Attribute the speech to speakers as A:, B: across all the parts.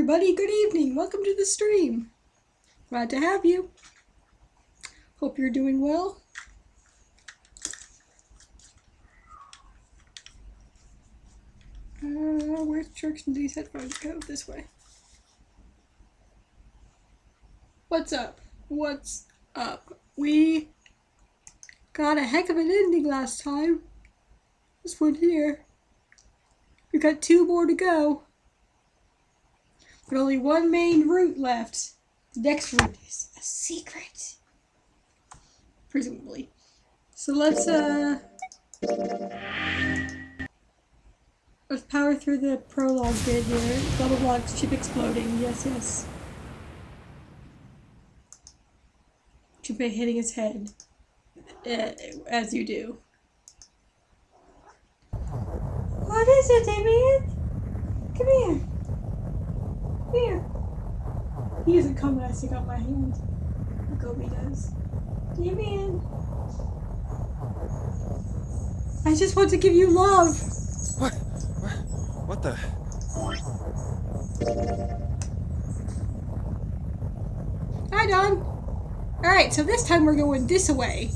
A: everybody, good evening. Welcome to the stream. Glad to have you. Hope you're doing well. Where's Jerks and these headphones go? This way. What's up? What's up? We got a heck of an ending last time. This one here. We got 2 more to go. But only one main route left. The next route is a secret. Presumably. So let's power through the prologue bit here. Blah blah blah, ship exploding. Yes, yes. Junpei hitting his head. As you do. What is it, Damien? Come here. Come here. He doesn't come when I stick out my hand. Gobi does. Damien. I just want to give you love.
B: What the?
A: Hi, Don. Alright, so this time we're going this way.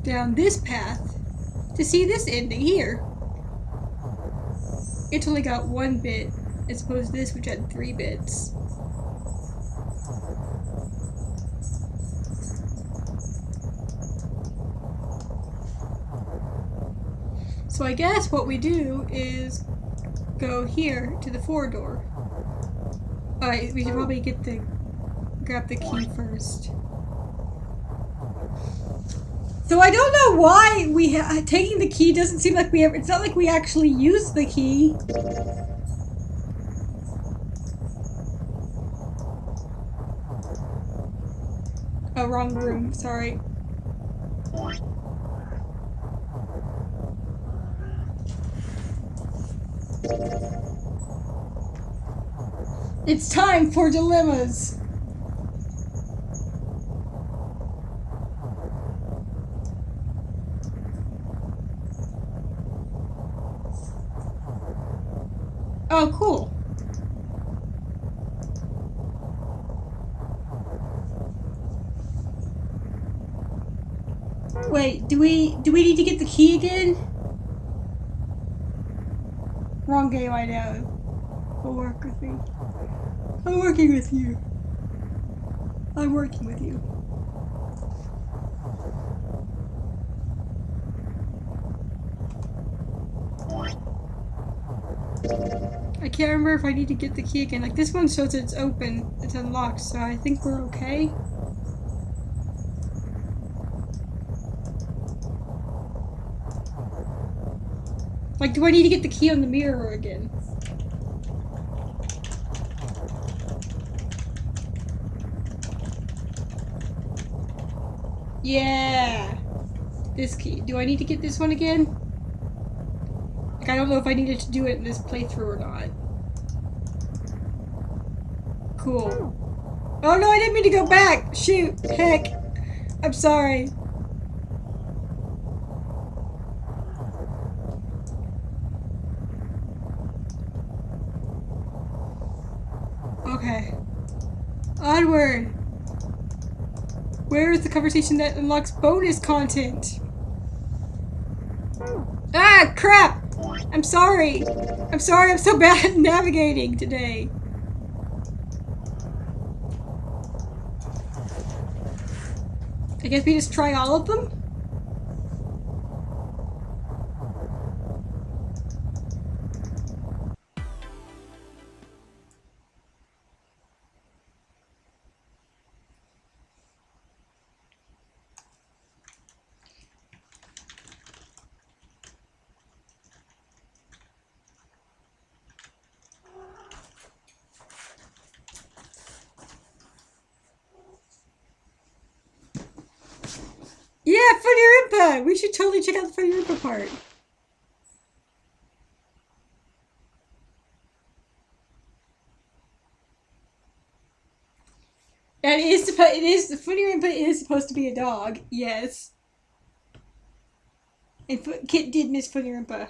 A: Down this path to see this ending here. It's only got 1 bit as opposed to this, which had 3 bits. So I guess what we do is go here to the 4 door. Alright, we should probably grab the key first. So I don't know why taking the key doesn't seem like it's not like we actually use the key. Oh, wrong room, sorry. It's time for dilemmas. Oh, cool. Wait, do we need to get the key again? Wrong game, I know. But work with me. I'm working with you. I'm working with you. I can't remember if I need to get the key again. Like, this one shows it's open, it's unlocked, so I think we're okay. Like, do I need to get the key on the mirror again? Yeah! This key. Do I need to get this one again? Like, I don't know if I needed to do it in this playthrough or not. Cool. Oh no, I didn't mean to go back! Shoot! Heck! I'm sorry. Okay. Onward! Where is the conversation that unlocks bonus content? Ah, crap! I'm sorry! I'm sorry, I'm so bad at navigating today. I guess we just try all of them? Yeah, Funny Rimpa! We should totally check out the Funny Rimpa part. And the Funny Rimpa is supposed to be a dog, yes. And Kit did miss Footy Rimpa.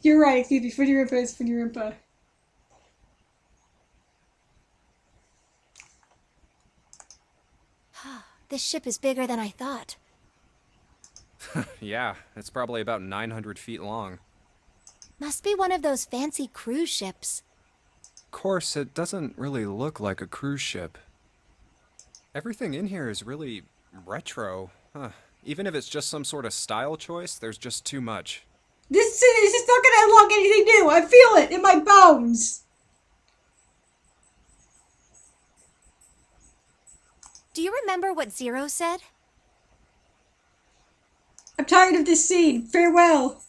A: You're right, excuse me. Footy Rimpa is Footy Rimpa.
B: This ship is bigger than I thought.
C: Yeah, it's probably about 900 feet long.
B: Must be one of those fancy cruise ships.
C: Of course, it doesn't really look like a cruise ship. Everything in here is really retro. Even if it's just some sort of style choice, there's just too much.
A: This is just not gonna unlock anything new. I feel it in my bones.
B: Do you remember what Zero said?
A: I'm tired of this scene. Farewell.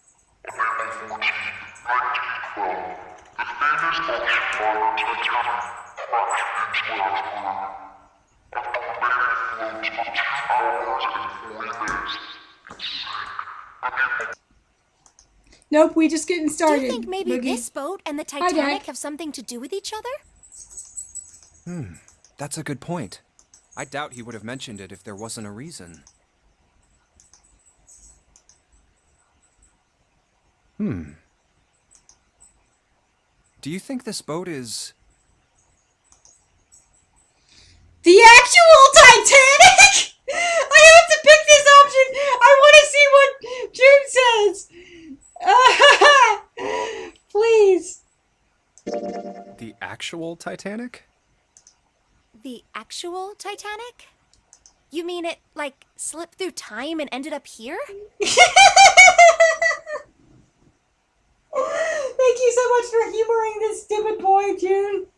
A: Nope, we just getting started.
B: Do you think maybe
A: Boogie.
B: this boat and the
A: Dad.
B: Titanic have something to do with each other?
C: That's a good point. I doubt he would have mentioned it if there wasn't a reason. Do you think this boat is...
A: The actual Titanic? I have to pick this option. I want to see what June says. Please.
C: the actual Titanic?
B: The actual Titanic? You mean it, like, slipped through time and ended up here?
A: Thank you so much for humoring this stupid boy, June.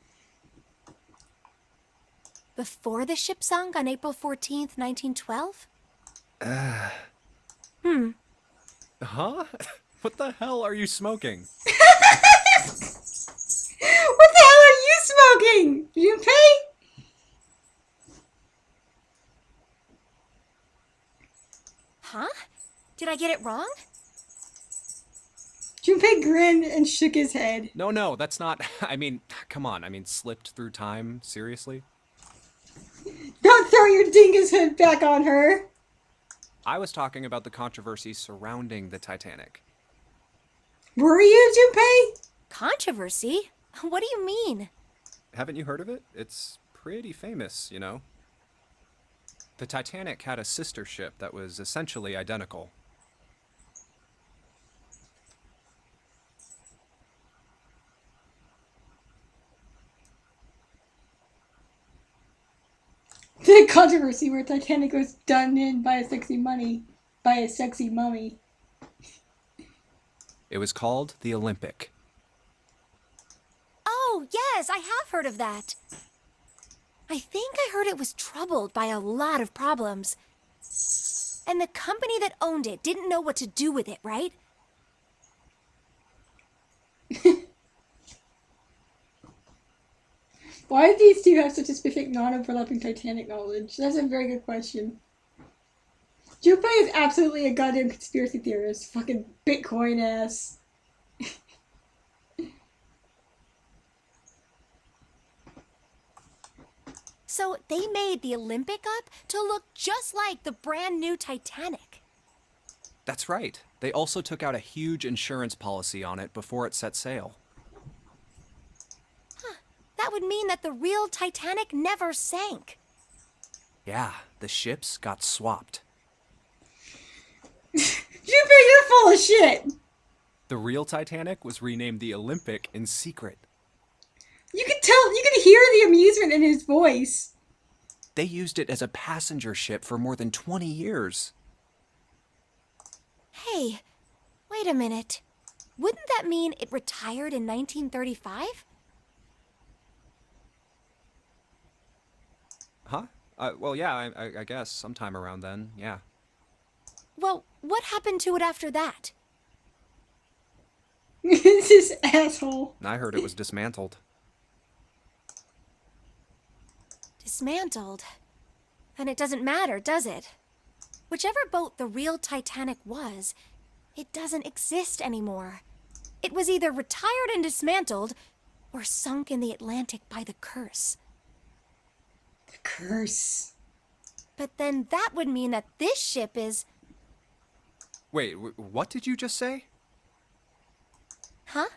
B: Before the ship sunk on April 14th, 1912?
C: Huh? What the hell are you smoking?
A: What the hell are you smoking? Junpei?
B: Huh? Did I get it wrong?
A: Junpei grinned and shook his head.
C: No, that's not... I mean, come on. Slipped through time? Seriously?
A: Don't throw your dingus hood back on her.
C: I was talking about the controversy surrounding the Titanic.
A: Were you, Junpei?
B: Controversy? What do you mean?
C: Haven't you heard of it? It's pretty famous, you know. The Titanic had a sister ship that was essentially identical.
A: The controversy where Titanic was done in by a sexy mummy.
C: It was called the Olympic.
B: Oh, yes, I have heard of that. I think I heard it was troubled by a lot of problems. And the company that owned it didn't know what to do with it, right?
A: Why do these two have such a specific non-overlapping Titanic knowledge? That's a very good question. Junpei is absolutely a goddamn conspiracy theorist. Fucking Bitcoin ass.
B: So they made the Olympic up to look just like the brand new Titanic.
C: That's right. They also took out a huge insurance policy on it before it set sail.
B: That would mean that the real Titanic never sank.
C: Yeah, the ships got swapped.
A: Junpei, you're full of shit.
C: The real Titanic was renamed the Olympic in secret.
A: You could hear the amusement in his voice.
C: They used it as a passenger ship for more than 20 years.
B: Hey, wait a minute. Wouldn't that mean it retired in 1935?
C: Huh? Well, yeah, I guess sometime around then, yeah.
B: Well, what happened to it after that?
A: This asshole.
C: I heard it was dismantled.
B: Dismantled. Then it doesn't matter, does it? Whichever boat the real Titanic was, It doesn't exist anymore. It was either retired and dismantled, or sunk in the Atlantic by the curse.
A: The curse.
B: But then that would mean that this ship is...
C: Wait, what did you just say?
B: Huh?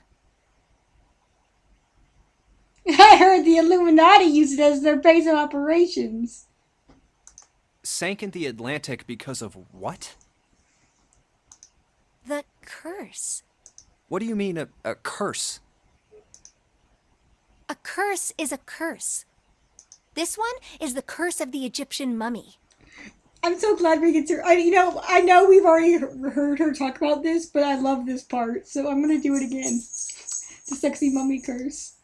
A: I heard the Illuminati use it as their base of operations.
C: Sank in the Atlantic because of what?
B: The curse.
C: What do you mean, a curse?
B: A curse is a curse. This one is the curse of the Egyptian mummy.
A: I'm so glad we get to. I know we've already heard her talk about this, but I love this part, so I'm gonna do it again. The sexy mummy curse.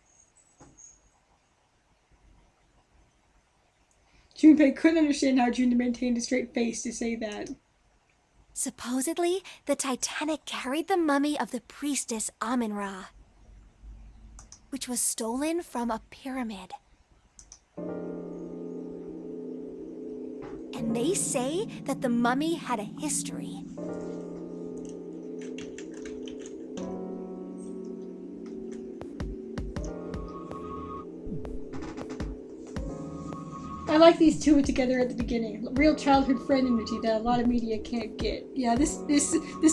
A: Junpei couldn't understand how June maintained a straight face to say that.
B: Supposedly, the Titanic carried the mummy of the priestess Amun-Ra, which was stolen from a pyramid. And they say that the mummy had a history.
A: I like these two together at the beginning. Real childhood friend energy that a lot of media can't get. Yeah, this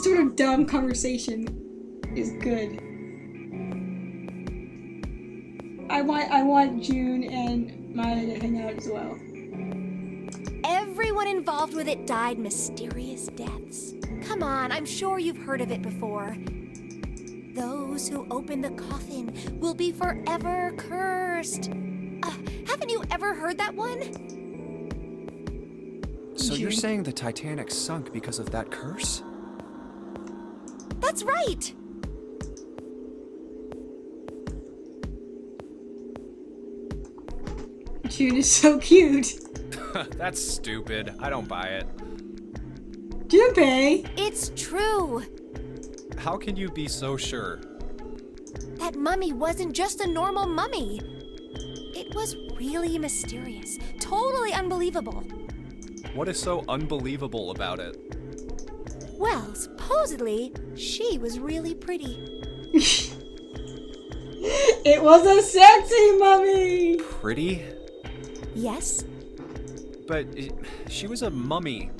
A: sort of dumb conversation is good. I want June and Maya to hang out as well.
B: Everyone involved with it died mysterious deaths. Come on, I'm sure you've heard of it before. Those who open the coffin will be forever cursed. Haven't you ever heard that one?
C: So you're saying the Titanic sunk because of that curse?
B: That's right!
A: June is so cute.
C: That's stupid. I don't buy it.
A: Junpei!
B: It's true!
C: How can you be so sure?
B: That mummy wasn't just a normal mummy. It was really mysterious, totally unbelievable.
C: What is so unbelievable about it?
B: Well, supposedly, she was really pretty.
A: It was a sexy mummy!
C: Pretty?
B: Yes?
C: But she was a mummy.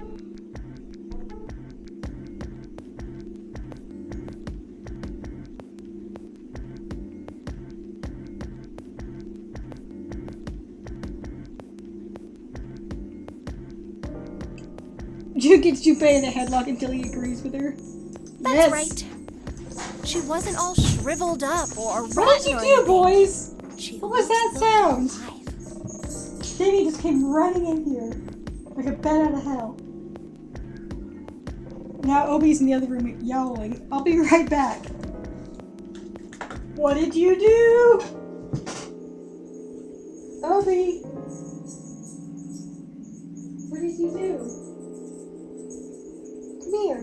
A: June gets Junpei in a headlock until he agrees with her.
B: That's
A: Yes.
B: right. She wasn't all shriveled up or rotten.
A: What did you
B: or
A: do,
B: anything.
A: boys?
B: She
A: What was
B: looked
A: that sound?
B: alive.
A: Jamie just came running in here like a bat out of hell. Now Obi's in the other room yowling. I'll be right back. What did you do? Obi! What did you do? Come here.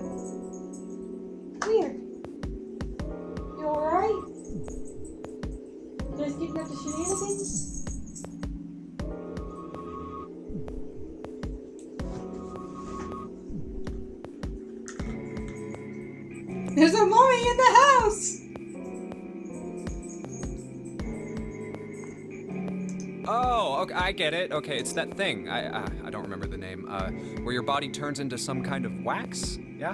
A: Come here. You alright? You guys getting up to shenanigans? There's a mummy in the house!
C: Oh, okay, I get it. Okay, it's that thing. I don't remember the name. Where your body turns into some kind of wax. Yeah.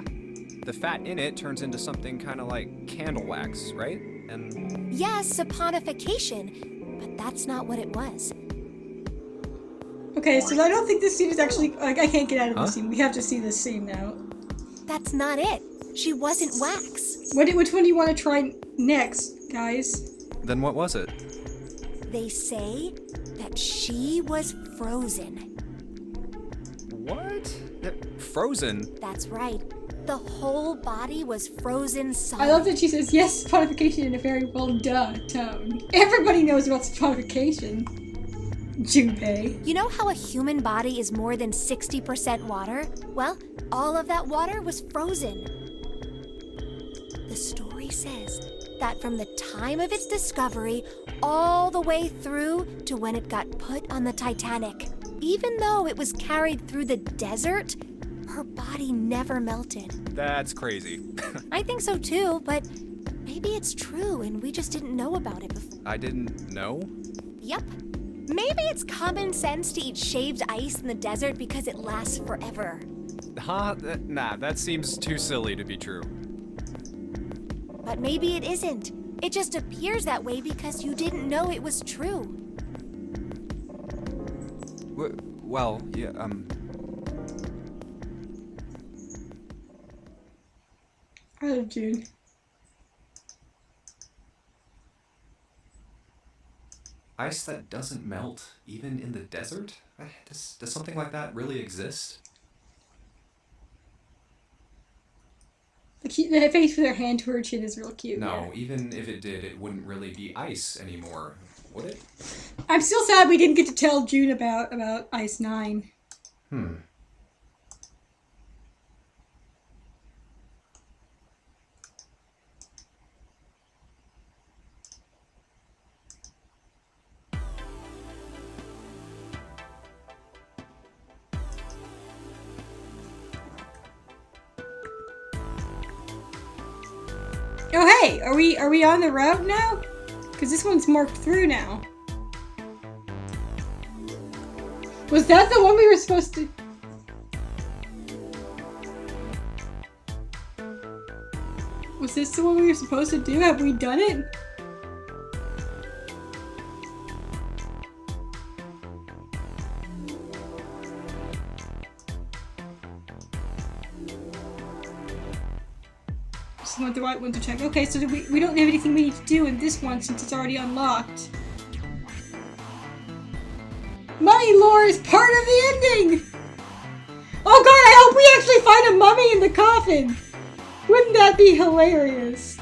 C: The fat in it turns into something kind of like candle wax, right? And
B: Yes, saponification, but that's not what it was.
A: Okay, so I don't think this scene is actually like I can't get out of
C: Huh?
A: this scene. We have to see this scene now.
B: That's not it. She wasn't wax.
A: Which one do you want to try next, guys?
C: then what was it?
B: They say that she was frozen.
C: What? Frozen?
B: That's right. The whole body was frozen solid.
A: I love that she says yes, saponification in a very well duh tone. Everybody knows about saponification. Junpei.
B: You know how a human body is more than 60% water? Well, all of that water was frozen. The story says that from the time of its discovery all the way through to when it got put on the Titanic, even though it was carried through the desert, her body never melted.
C: That's crazy.
B: I think so too, but maybe it's true and we just didn't know about it before.
C: I didn't know?
B: Yep. Maybe it's common sense to eat shaved ice in the desert because it lasts forever.
C: Huh? Nah, that seems too silly to be true.
B: But maybe it isn't. It just appears that way because you didn't know it was true.
C: Well, yeah,
A: I love June.
C: ice that doesn't melt, even in the desert? Does something like that really exist?
A: The face with her hand to her chin is real cute.
C: No, even if it did, it wouldn't really be ice anymore, would it?
A: I'm still sad we didn't get to tell June about Ice 9. Oh hey, are we on the route now? Because this one's marked through now. Was that the one we were supposed to... Was this the one we were supposed to do? Have we done it? Just not the right one to check. Okay, so we don't have anything we need to do in this one since it's already unlocked. Mummy lore is part of the ending! Oh god, I hope we actually find a mummy in the coffin! Wouldn't that be hilarious?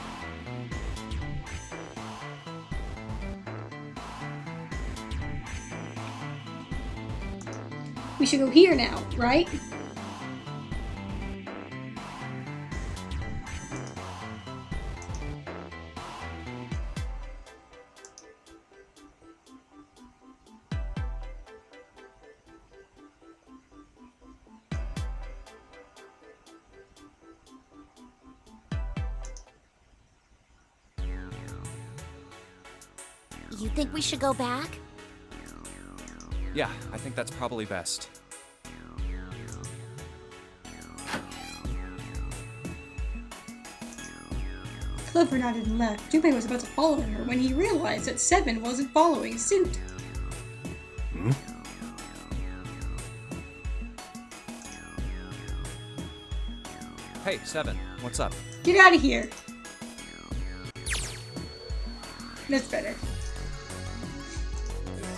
A: We should go here now, right?
B: You think we should go back?
C: Yeah, I think that's probably best.
A: Clover nodded and left. Junpei was about to follow her when he realized that Seven wasn't following suit.
C: Hey, Seven, what's up?
A: Get out of here! That's better.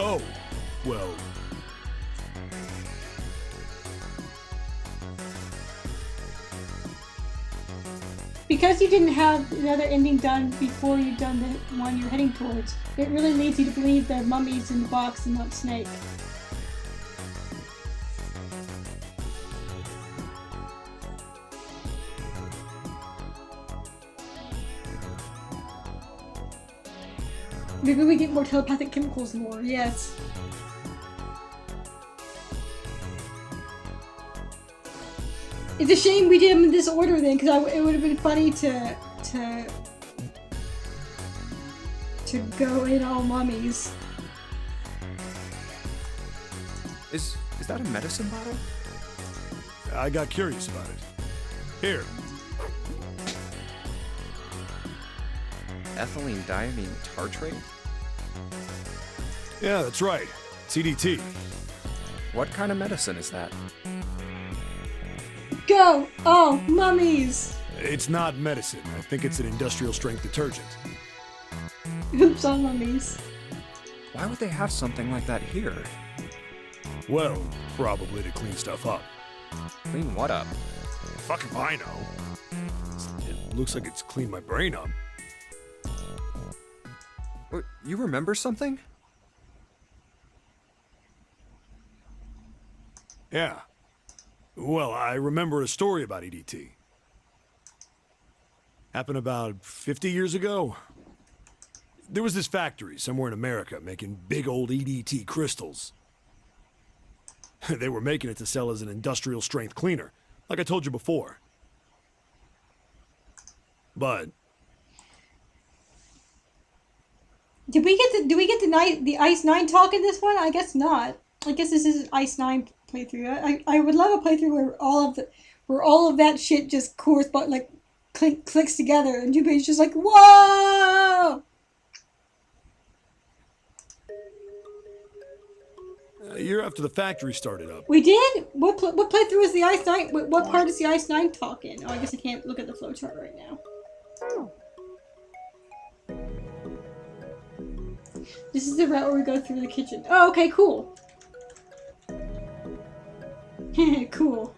D: Oh, well.
A: Because you didn't have another ending done before you've done the one you're heading towards, it really leads you to believe the mummy's in the box and not Snake. Maybe we get more telepathic chemicals lore, yes. It's a shame we did them in this order then, because it would have been funny to go in all mummies.
C: Is that a medicine bottle?
D: I got curious about it. Here.
C: Ethylene diamine tartrate?
D: Yeah, that's right. CDT.
C: What kind of medicine is that?
A: Go! All mummies!
D: It's not medicine. I think it's an industrial strength detergent.
A: Oops, all mummies.
C: Why would they have something like that here?
D: Well, probably to clean stuff up.
C: Clean what up?
D: Fuck if I know. It looks like it's cleaned my brain up.
C: You remember something?
D: Yeah. Well, I remember a story about EDT. Happened about 50 years ago. There was this factory somewhere in America making big old EDT crystals. They were making it to sell as an industrial strength cleaner, like I told you before. But
A: Did we get the Ice 9 talk in this one? I guess not. I guess this is Ice 9 playthrough. I would love a playthrough where all of that shit just corresponds, like clicks together, and Junpei's just like, whoa.
D: you're after the factory started up.
A: We did. What playthrough is the Ice 9? What part is the Ice 9 talk in? Oh, I guess I can't look at the flowchart right now. This is the route where we go through the kitchen. Oh, okay, cool. Cool.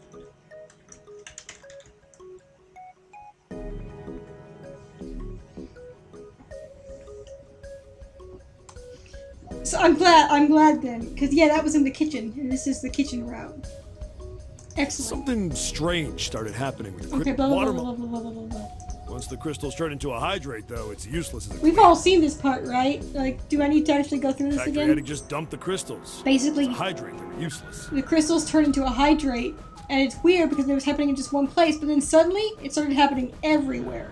A: So I'm glad then, because yeah, that was in the kitchen, and this is the kitchen route. Excellent.
D: Something strange started happening with the
A: Okay, blah blah
D: water.
A: blah blah blah blah blah blah.
D: Once the crystals turn into a hydrate, though, it's useless as a
A: We've
D: cleaner.
A: all seen this part, right? Like, do I need to actually go through this
D: Factory had to
A: again?
D: just dump the crystals.
A: Basically,
D: It's a hydrate, they were useless.
A: the crystals turn into a hydrate, and it's weird because it was happening in just one place, but then suddenly it started happening everywhere.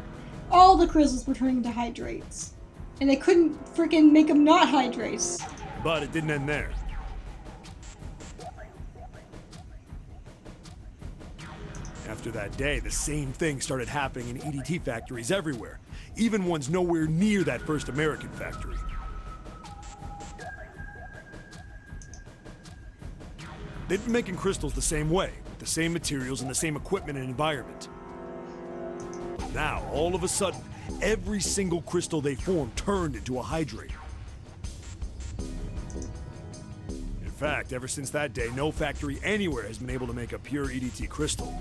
A: All the crystals were turning into hydrates, and they couldn't freaking make them not hydrates.
D: But it didn't end there. After that day, the same thing started happening in EDT factories everywhere, even ones nowhere near that first American factory. They've been making crystals the same way, with the same materials and the same equipment and environment. But now, all of a sudden, every single crystal they formed turned into a hydrate. In fact, ever since that day, no factory anywhere has been able to make a pure EDT crystal.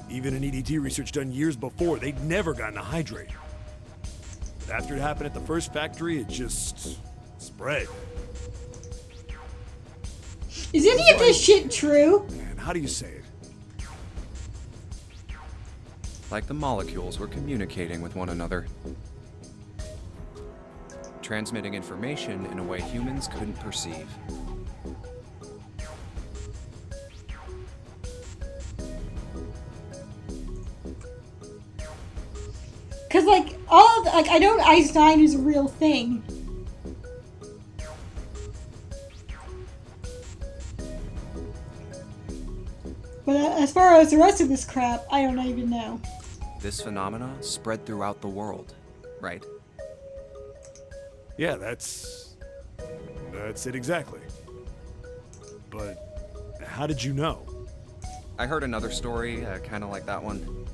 D: Even in EDT research done years before, they'd never gotten a hydrate. But after it happened at the first factory, it just spread.
A: Is any of this shit true?
D: Man, how do you say it?
C: Like the molecules were communicating with one another. Transmitting information in a way humans couldn't perceive.
A: Cause like all of like I know Ice 9 is a real thing. But as far as the rest of this crap, I don't even know.
C: This phenomena spread throughout the world, right?
D: Yeah, that's it exactly. But how did you know?
C: I heard another story, kind of like that one.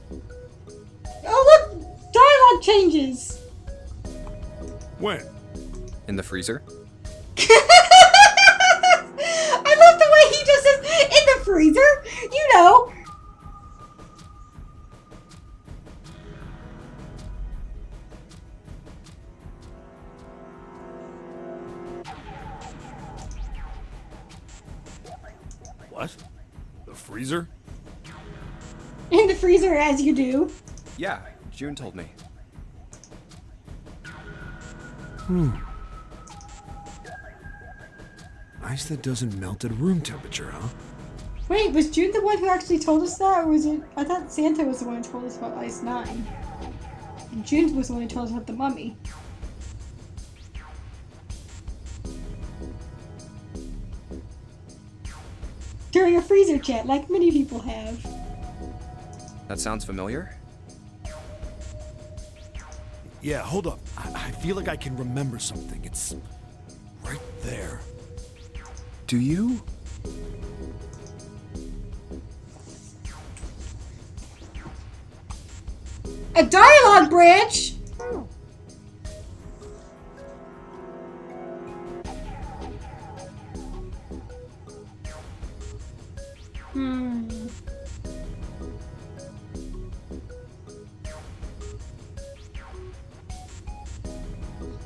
A: Oh look! Dialogue changes!
D: When?
C: In the freezer?
A: I love the way he just says, in the freezer! You know!
D: What? The freezer?
A: In the freezer, as you do.
C: Yeah, June told me.
D: Ice that doesn't melt at room temperature, huh?
A: Wait, was June the one who actually told us that, or was it? I thought Santa was the one who told us about Ice 9. And June was the one who told us about the mummy. During a freezer chat, like many people have.
C: That sounds familiar?
D: Yeah, hold up. I feel like I can remember something. It's right there.
C: Do you?
A: A dialogue branch?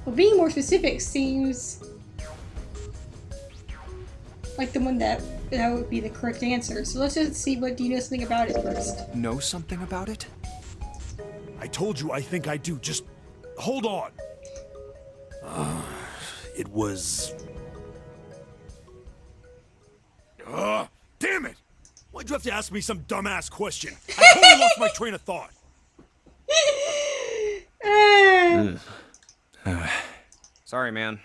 A: Well, being more specific seems like the one that would be the correct answer. So let's just see what do you know something about it first.
C: Know something about it?
D: I told you I think I do. Just hold on. It was... damn it! Why'd you have to ask me some dumbass question? I totally lost my train of thought.
C: Sorry, man.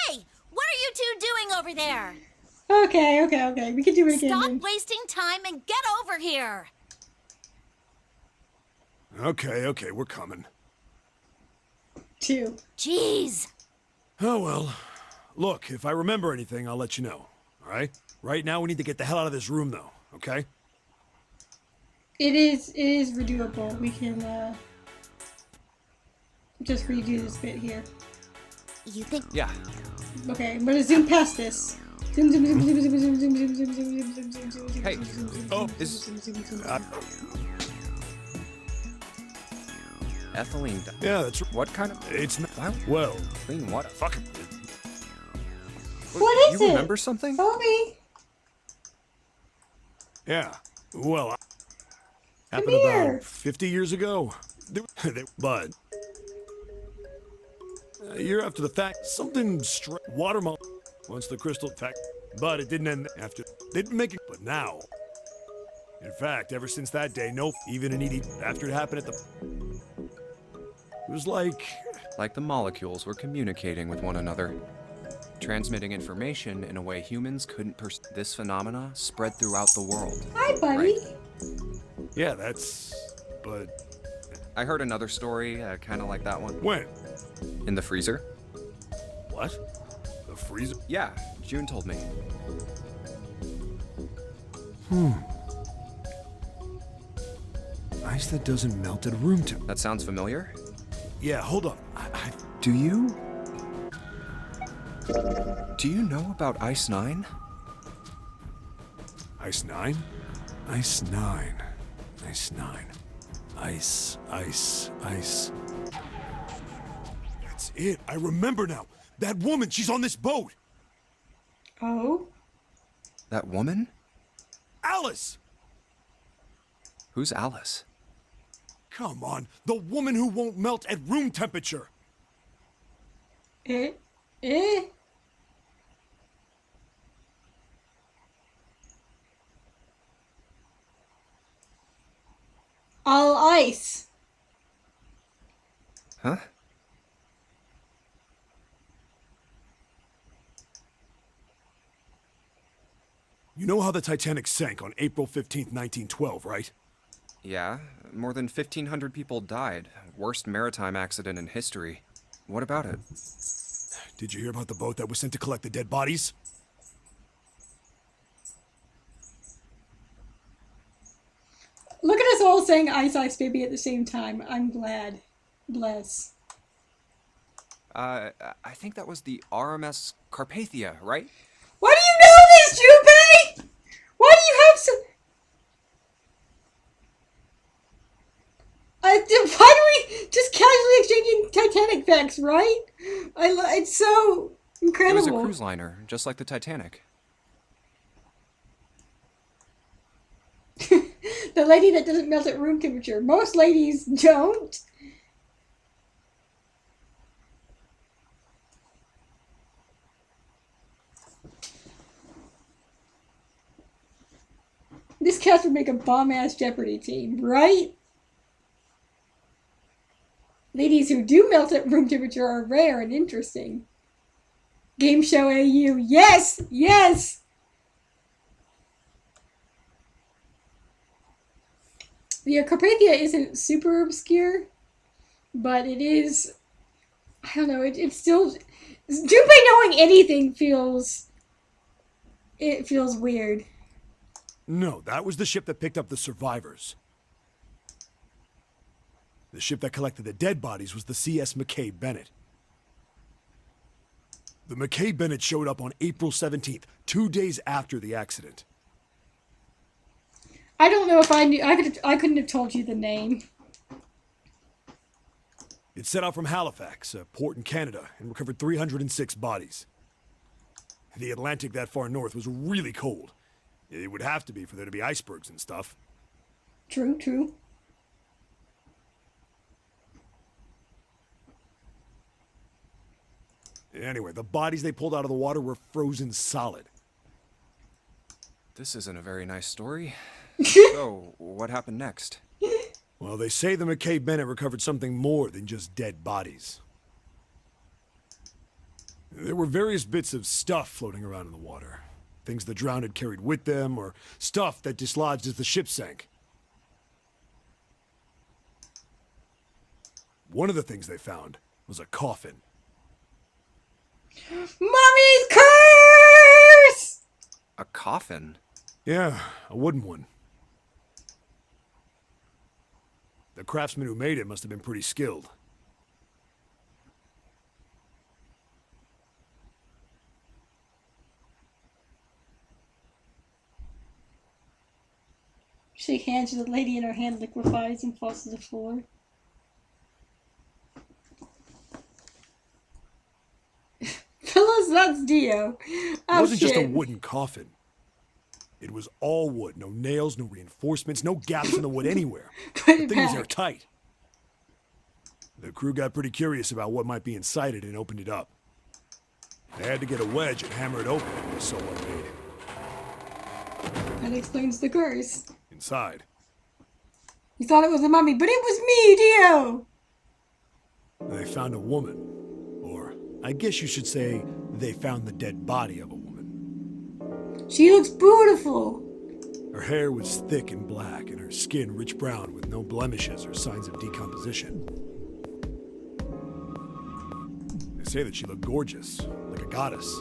B: Hey, what are you two doing over there?
A: Okay. We can do it again.
B: Stop
A: then.
B: wasting time and get over here.
D: Okay, we're coming.
A: 2.
B: Jeez.
D: Oh well. Look, if I remember anything, I'll let you know. All right? Right now, we need to get the hell out of this room, though. Okay?
A: It is redoable. We can just redo this bit here.
B: You think
C: Yeah.
A: Okay, I'm gonna zoom past this. Zoom.
C: Hey.
D: Oh,
C: Ethylene.
D: yeah, that's.
C: What kind of?
D: It's not.
C: Why
D: Well,
C: clean water?
D: fucking.
A: What is
C: You
A: it?
C: remember something?
A: Tell me.
D: Yeah. Well,
A: Come
D: happened
A: here.
D: about 50 years ago. But a year after the fact, something watermelon. Once the crystal fact, but it didn't end after. They didn't make it. But now, in fact, ever since that day, no, even an ED after it happened at the. It was like.
C: Like the molecules were communicating with one another, transmitting information in a way humans couldn't This phenomena spread throughout the world.
A: Hi, buddy.
D: Yeah, that's. But
C: I heard another story, kind of like that one.
D: when?
C: In the freezer?
D: What? The freezer?
C: Yeah, June told me.
D: Ice that doesn't melt at room temp.
C: That sounds familiar?
D: Yeah, hold up.
C: Do you know about Ice 9?
D: Ice 9? Ice 9. Ice 9. Ice. That's it. I remember now. That woman, she's on this boat.
A: Oh.
C: That woman?
D: Alice!
C: Who's Alice?
D: Come on. The woman who won't melt at room temperature.
A: Eh? All ice.
C: Huh?
D: You know how the Titanic sank on April 15th, 1912, right?
C: Yeah, more than 1,500 people died. Worst maritime accident in history. What about it?
D: Did you hear about the boat that was sent to collect the dead bodies?
A: Look at us all saying Ice Ice Baby at the same time. I'm glad. Bless.
C: I think that was the RMS Carpathia, right?
A: Why do you know this, Junpei? Why do you have so... why do we just casually exchanging Titanic facts, right? It's so
C: It
A: incredible.
C: was a cruise liner, just like the Titanic.
A: The lady that doesn't melt at room temperature. Most ladies don't. This cast would make a bomb-ass Jeopardy team, right? Ladies who do melt at room temperature are rare and interesting. Game show AU. Yes! Yes! The Carpathia isn't super obscure, but it is... I don't know, it's still... Junpei knowing anything feels... It feels weird.
D: No, that was the ship that picked up the survivors. The ship that collected the dead bodies was the CS McKay Bennett. The McKay Bennett showed up on April 17th, 2 days after the accident.
A: I don't know if I knew... I couldn't have told you the name.
D: It set out from Halifax, a port in Canada, and recovered 306 bodies. The Atlantic that far north was really cold. It would have to be for there to be icebergs and stuff.
A: True.
D: Anyway, the bodies they pulled out of the water were frozen solid.
C: This isn't a very nice story. So, what happened next?
D: Well, they say the McKay Bennett recovered something more than just dead bodies. There were various bits of stuff floating around in the water. Things the drowned had carried with them, or stuff that dislodged as the ship sank. One of the things they found was a coffin.
A: Mummy's curse!
C: A coffin?
D: Yeah, a wooden one. The craftsman who made it must have been pretty skilled.
A: Shake hands with the lady and her hand liquefies and falls to the floor. Fellas, that's Dio.
D: It
A: Oh,
D: wasn't just a
A: shit.
D: wooden coffin. It was all wood. No nails, no reinforcements, no gaps in the wood anywhere.
A: Put
D: The
A: it
D: thing was
A: back.
D: airtight. The crew got pretty curious about what might be inside it and opened it up. They had to get a wedge and hammer it open. It was so well made.
A: That explains the curse.
D: Inside,
A: You thought it was a mummy, but it was me, Dio!
D: they found a woman. Or, I guess you should say, they found the dead body of a woman.
A: She looks beautiful.
D: Her hair was thick and black, and her skin rich brown with no blemishes or signs of decomposition. They say that she looked gorgeous, like a goddess.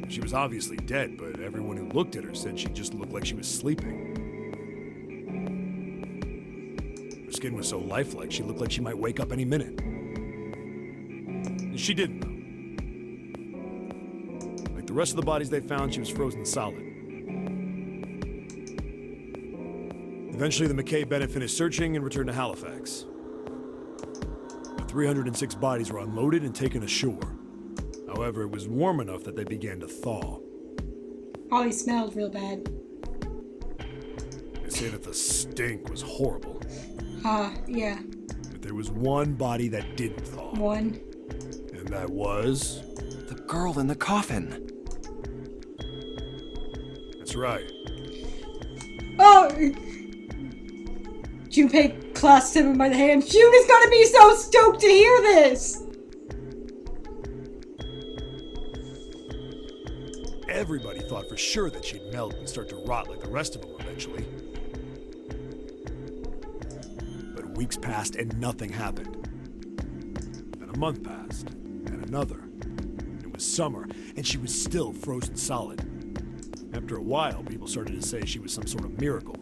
D: She was obviously dead, but everyone who looked at her said she just looked like she was sleeping. Her skin was so lifelike, she looked like she might wake up any minute. She didn't, though. Like the rest of the bodies they found, she was frozen solid. Eventually, the McKay Bennett finished searching and returned to Halifax. The 306 bodies were unloaded and taken ashore. However, it was warm enough that they began to thaw.
A: Probably smelled real bad.
D: They say that the stink was horrible.
A: Yeah.
D: But there was one body that didn't thaw.
A: One.
D: And that was...
C: The girl in the coffin.
D: That's right.
A: Oh! Junpei clasped him by the hand. June is gonna be so stoked to hear this!
D: Everybody thought for sure that she'd melt and start to rot like the rest of them eventually. But weeks passed and nothing happened. Then a month passed, and another. It was summer, and she was still frozen solid. After a while, people started to say she was some sort of miracle.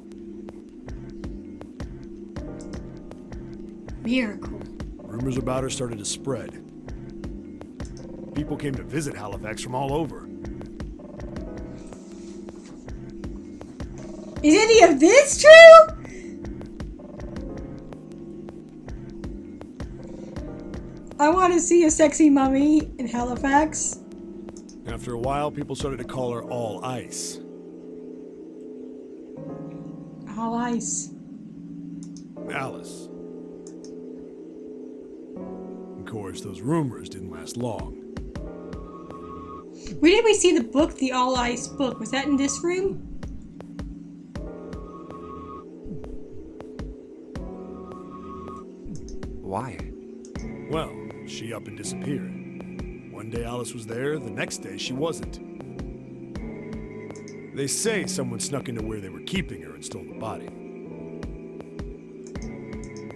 A: Miracle.
D: Rumors about her started to spread. People came to visit Halifax from all over.
A: Is any of this true? I want to see a sexy mummy in Halifax.
D: After a while, people started to call her All Ice.
A: All ice.
D: Alice. Of course, those rumors didn't last long.
A: Where did we see the book, the All Ice book? Was that in this room?
C: Why?
D: Well, she up and disappeared. One day Alice was there, the next day she wasn't. They say someone snuck into where they were keeping her and stole the body.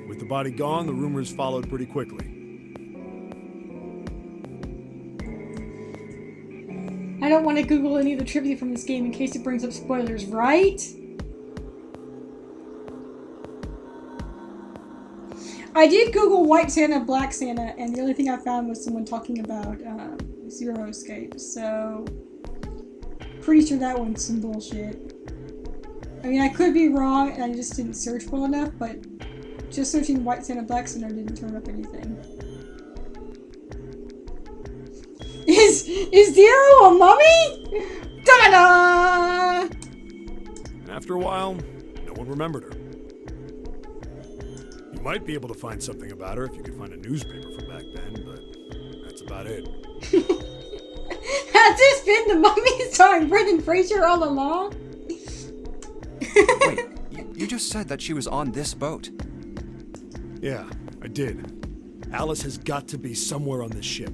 D: With the body gone, the rumors followed pretty quickly.
A: I don't want to Google any of the trivia from this game in case it brings up spoilers, right? I did Google White Santa, Black Santa, and the only thing I found was someone talking about Zero Escape, so pretty sure that one's some bullshit. I mean, I could be wrong and I just didn't search well enough, but just searching White Santa, Black Santa didn't turn up anything. Is Zero a mummy? Ta-da!
D: After a while, no one remembered her. You might be able to find something about her if you could find a newspaper from back then, but that's about it.
A: Has this been the Mummy starring Brendan Fraser all along?
C: Wait, you just said that she was on this boat.
D: Yeah, I did. Alice has got to be somewhere on this ship.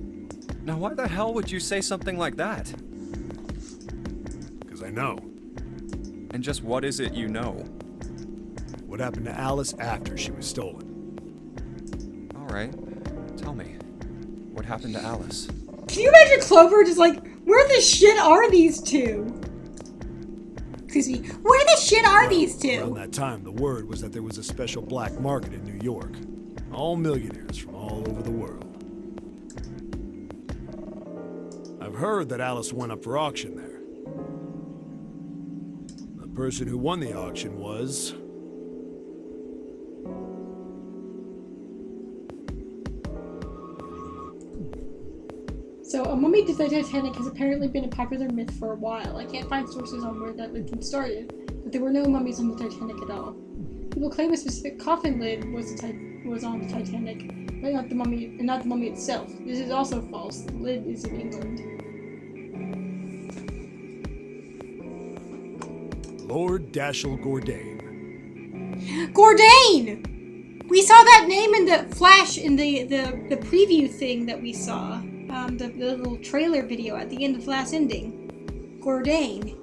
C: Now, why the hell would you say something like that?
D: Because I know.
C: And just what is it you know?
D: What happened to Alice after she was stolen?
C: All right, tell me. What happened to Alice?
A: Can you imagine Clover just like, where the shit are these two? Excuse me, where the shit are these
D: Around
A: two?
D: that time, the word was that there was a special black market in New York. All millionaires from all over the world. I've heard that Alice went up for auction there. The person who won the auction was...
A: So, a mummy to the Titanic has apparently been a popular myth for a while. I can't find sources on where that legend started, but there were no mummies on the Titanic at all. People claim a specific coffin lid was on the Titanic, but not the mummy itself. This is also false. The lid is in England.
D: Lord Dashiell Gordain.
A: Gordain! We saw that name in the flash in the preview thing that we saw. The little trailer video at the end of last ending. Gordain.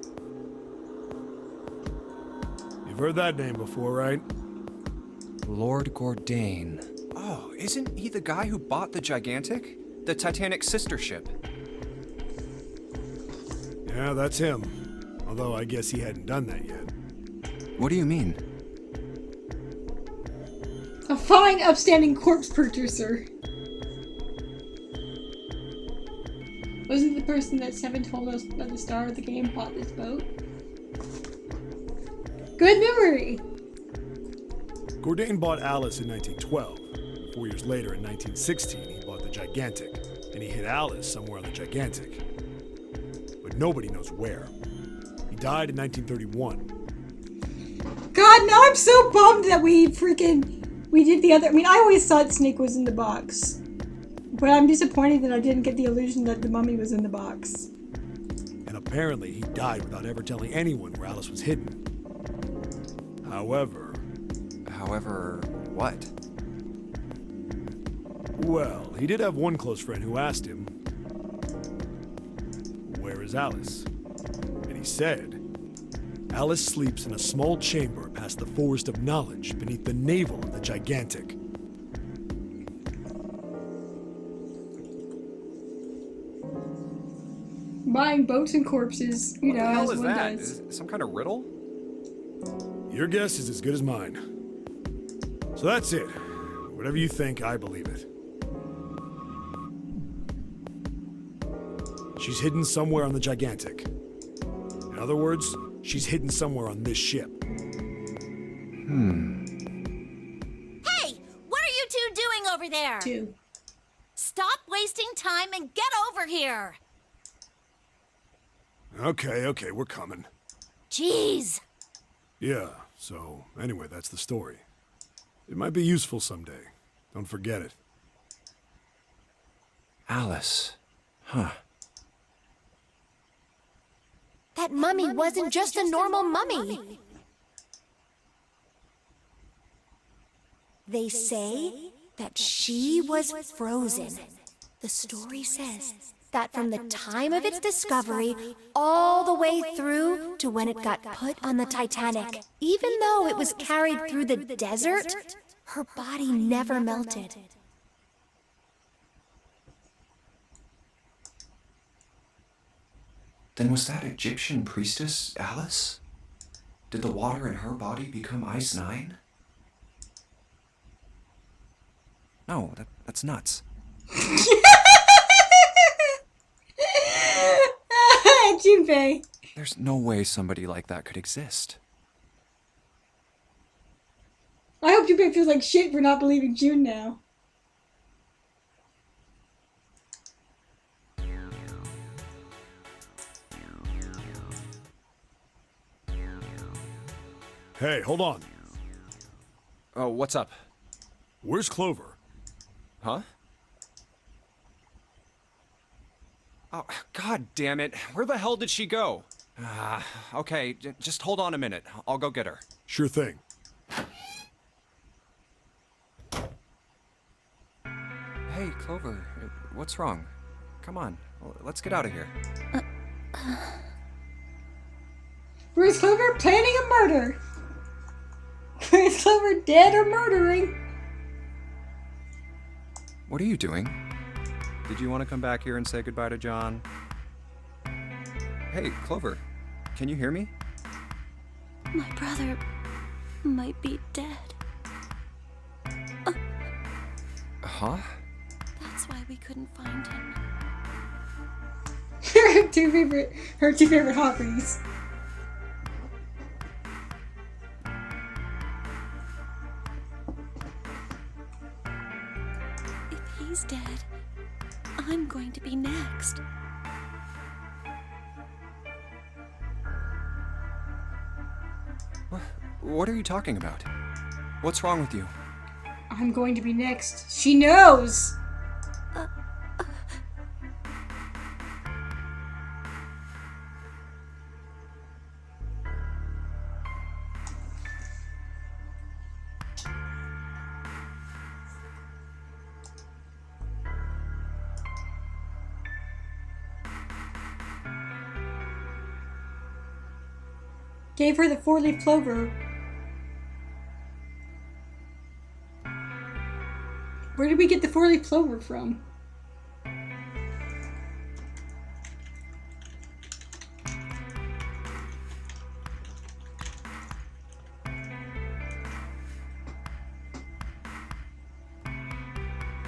D: You've heard that name before, right?
C: Lord Gordain. Oh, isn't he the guy who bought the Gigantic? The Titanic's sister ship?
D: Yeah, that's him. Although I guess he hadn't done that yet.
C: What do you mean?
A: A fine, upstanding corpse producer. Wasn't the person that Seven told us at the start of the game bought this boat? Good memory!
D: Gordain bought Alice in 1912. 4 years later, in 1916, he bought the Gigantic, and he hid Alice somewhere on the Gigantic. But nobody knows where. He died in 1931.
A: God, now I'm so bummed that we did the other. I mean, I always thought Snake was in the box. But I'm disappointed that I didn't get the illusion that the mummy was in the box.
D: And apparently he died without ever telling anyone where Alice was hidden. However,
C: What?
D: Well, he did have one close friend who asked him, "Where is Alice?" And he said, "Alice sleeps in a small chamber past the Forest of Knowledge beneath the navel of the Gigantic."
A: Buying boats and corpses, you
C: What
A: know,
C: the hell
A: as
C: is
A: one
C: that?
A: does.
C: Is it some kind of riddle?
D: Your guess is as good as mine. So that's it. Whatever you think, I believe it. She's hidden somewhere on the Gigantic. In other words, she's hidden somewhere on this ship.
B: Hey! What are you two doing over there?
A: Too.
B: Stop wasting time and get over here!
D: Okay, we're coming.
B: Jeez!
D: Yeah, so anyway, that's the story. It might be useful someday. Don't forget it.
C: Alice. Huh.
B: That mummy wasn't just a normal mummy. They say that she was frozen. The story says that from the time of its discovery all the way through to when it got put on the Titanic, even though it was carried through the desert, her body never melted.
C: Then was that Egyptian priestess Alice? Did the water in her body become Ice 9? No, that's nuts.
A: Junpei.
C: There's no way somebody like that could exist.
A: I hope Junpei feels like shit for not believing June now.
D: Hey, hold on.
C: Oh, what's up?
D: Where's Clover?
C: Huh? Oh, god damn it. Where the hell did she go? Okay, just hold on a minute. I'll go get her.
D: Sure thing.
C: Hey, Clover, what's wrong? Come on, let's get out of here.
A: Where's Clover planning a murder? Where's Clover dead or murdering?
C: What are you doing? Did you want to come back here and say goodbye to John? Hey, Clover, can you hear me?
B: My brother might be dead.
C: Huh?
B: That's why we couldn't find him.
A: her two favorite hobbies.
B: If he's dead, I'm going to be next.
C: What are you talking about? What's wrong with you?
A: I'm going to be next. She knows! Gave her the 4-leaf clover. Where did we get the 4-leaf clover from?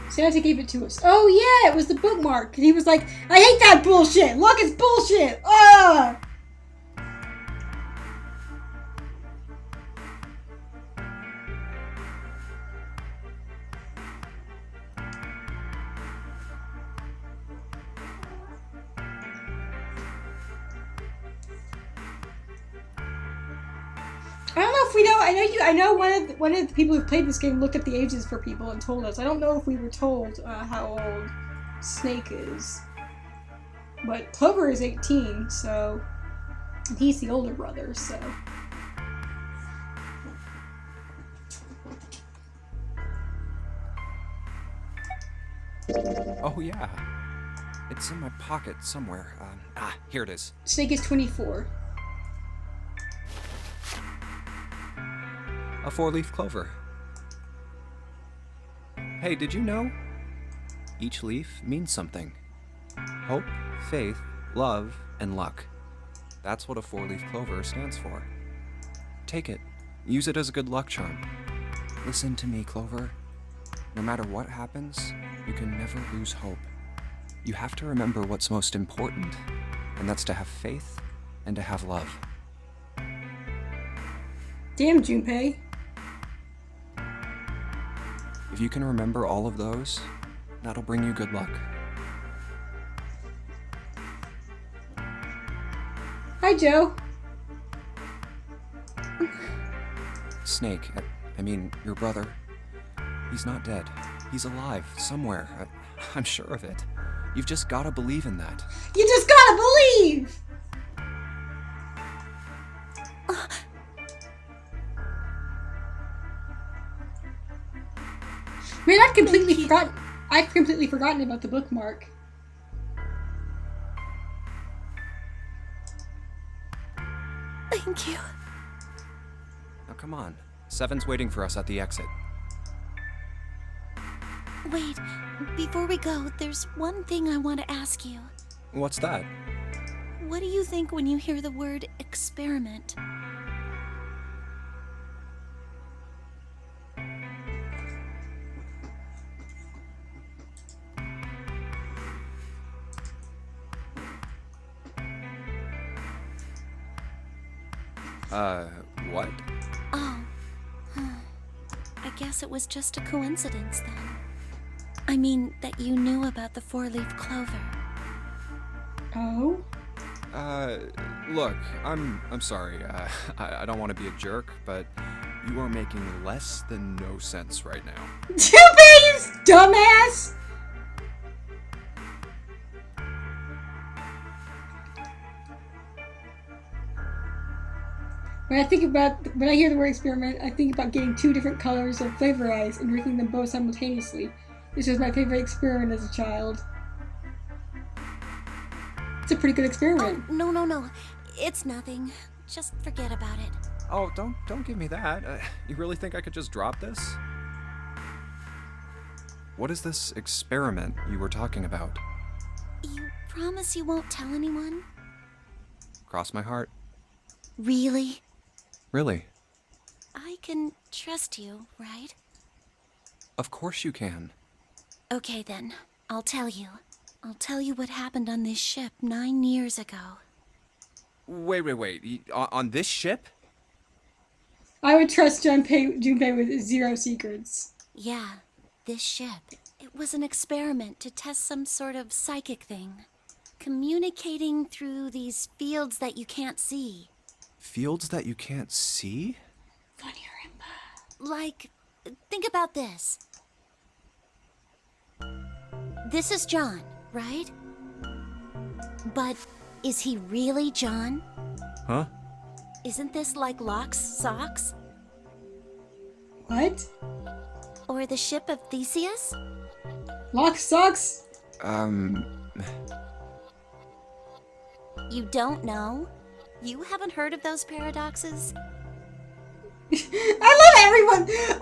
A: Santa gave it to us. Oh yeah, it was the bookmark. And he was like, I hate that bullshit! Look, it's bullshit! Ah! I don't know if we know. I know one of the people who played this game looked at the ages for people and told us. I don't know if we were told how old Snake is, but Clover is 18, so and he's the older brother. So
C: Oh yeah. It's in my pocket somewhere. Here it is.
A: Snake is 24.
C: A 4-leaf clover. Hey, did you know? Each leaf means something. Hope, faith, love, and luck. That's what a 4-leaf clover stands for. Take it. Use it as a good luck charm. Listen to me, Clover. No matter what happens, you can never lose hope. You have to remember what's most important, and that's to have faith and to have love.
A: Damn, Junpei.
C: If you can remember all of those, that'll bring you good luck.
A: Hi, Joe.
C: Snake, I mean, your brother, he's not dead. He's alive, somewhere. I'm sure of it. You've just gotta believe in that.
A: You just gotta believe! Man, I've completely forgotten about the bookmark.
B: Thank you.
C: Now come on. Seven's waiting for us at the exit.
B: Wait, before we go, there's one thing I want to ask you.
C: What's that?
B: What do you think when you hear the word experiment?
C: What?
B: Oh. I guess it was just a coincidence then. I mean, that you knew about the 4-leaf clover.
A: Oh?
C: Look, I'm sorry. I don't want to be a jerk, but you are making less than no sense right now.
A: Junpei, you dumbass! When I hear the word experiment, I think about getting 2 different colors of flavor ice and drinking them both simultaneously. This was my favorite experiment as a child. It's a pretty good experiment.
B: Oh, no. It's nothing. Just forget about it.
C: Oh, don't give me that. You really think I could just drop this? What is this experiment you were talking about?
B: You promise you won't tell anyone?
C: Cross my heart.
B: Really?
C: Really?
B: I can trust you, right?
C: Of course you can.
B: Okay then, I'll tell you. I'll tell you what happened on this ship 9 years ago.
C: Wait. On this ship?
A: I would trust Junpei with 0 secrets.
B: Yeah, this ship. It was an experiment to test some sort of psychic thing. Communicating through these fields that you can't see.
C: Fields that you can't see?
B: Like, think about this. This is John, right? But is he really John?
C: Huh?
B: Isn't this like Locke's socks?
A: What?
B: Or the ship of Theseus?
A: Lock socks?
B: You don't know? You haven't heard of those paradoxes?
A: I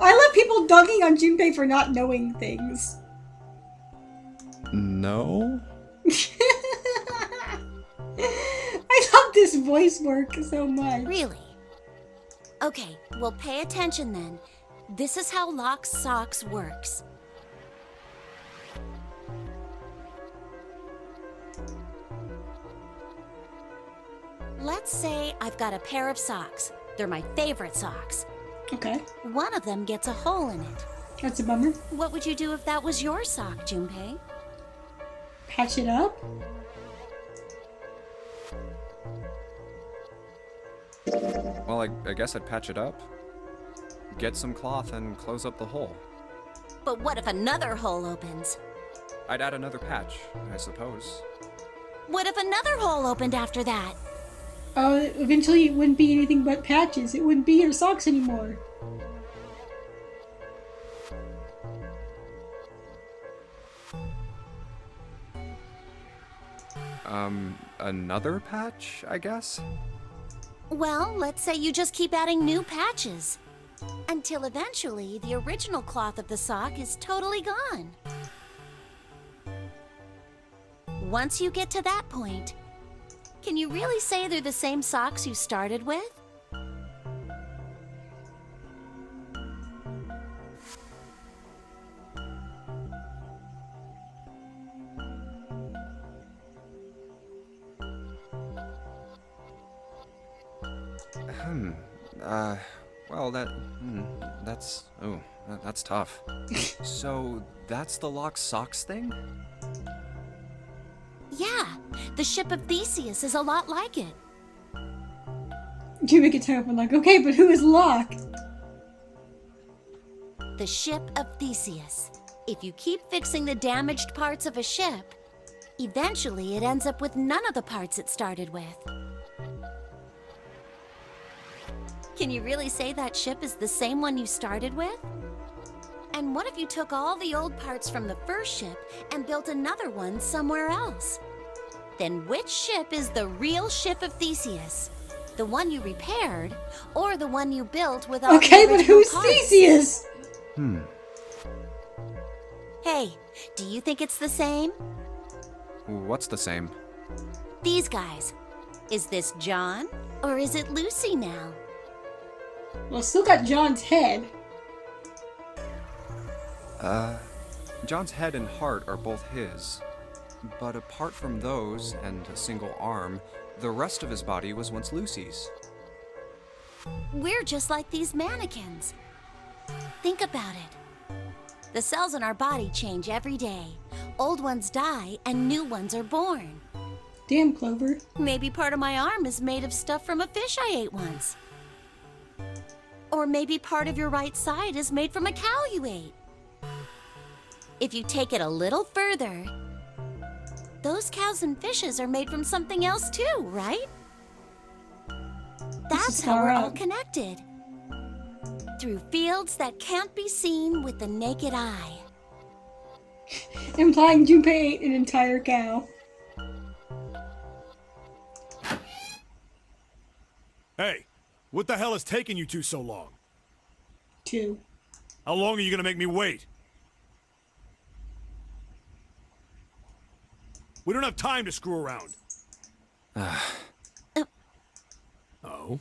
A: love people dogging on Junpei for not knowing things.
C: No?
A: I love this voice work so much.
B: Really? Okay, well pay attention then. This is how Locke's socks works. Let's say I've got a pair of socks. They're my favorite socks.
A: Okay,
B: One of them gets a hole in it.
A: that's a bummer.
B: What would you do if that was your sock, Junpei?
A: Patch it up?
C: Well, I guess I'd patch it up. Get some cloth and close up the hole.
B: But what if another hole opens?
C: I'd add another patch, I suppose.
B: What if another hole opened after that?
A: Oh, eventually it wouldn't be anything but patches. It wouldn't be your socks anymore.
C: Another patch, I guess?
B: Well, let's say you just keep adding new patches. Until eventually, the original cloth of the sock is totally gone. Once you get to that point, can you really say they're the same socks you started with?
C: Well, that's tough. So, that's the Locke socks thing?
B: Yeah, the ship of Theseus is a lot like it.
A: Junpei gets hung up and like, okay, but who is Locke?
B: The ship of Theseus. If you keep fixing the damaged parts of a ship, eventually it ends up with none of the parts it started with. Can you really say that ship is the same one you started with? And what if you took all the old parts from the first ship and built another one somewhere else? Then which ship is the real ship of Theseus? The one you repaired, or the one you built with all
A: Okay,
B: the
A: but
B: original
A: who's
B: parts?
A: Theseus?
B: Hey, do you think it's the same?
C: What's the same?
B: These guys. Is this John, or is it Lucy now?
A: Well, still got John's head.
C: John's head and heart are both his. But apart from those, and a single arm, the rest of his body was once Lucy's.
B: We're just like these mannequins. Think about it. The cells in our body change every day. Old ones die and new ones are born.
A: Damn, Clover.
B: Maybe part of my arm is made of stuff from a fish I ate once. Or maybe part of your right side is made from a cow you ate. If you take it a little further, those cows and fishes are made from something else too, right? That's That's how we're all connected. Through fields that can't be seen with the naked eye.
A: Implying Junpei ate an entire cow.
D: Hey, what the hell is taking you two so long?
A: 2.
D: How long are you gonna make me wait? We don't have time to screw around. Oh?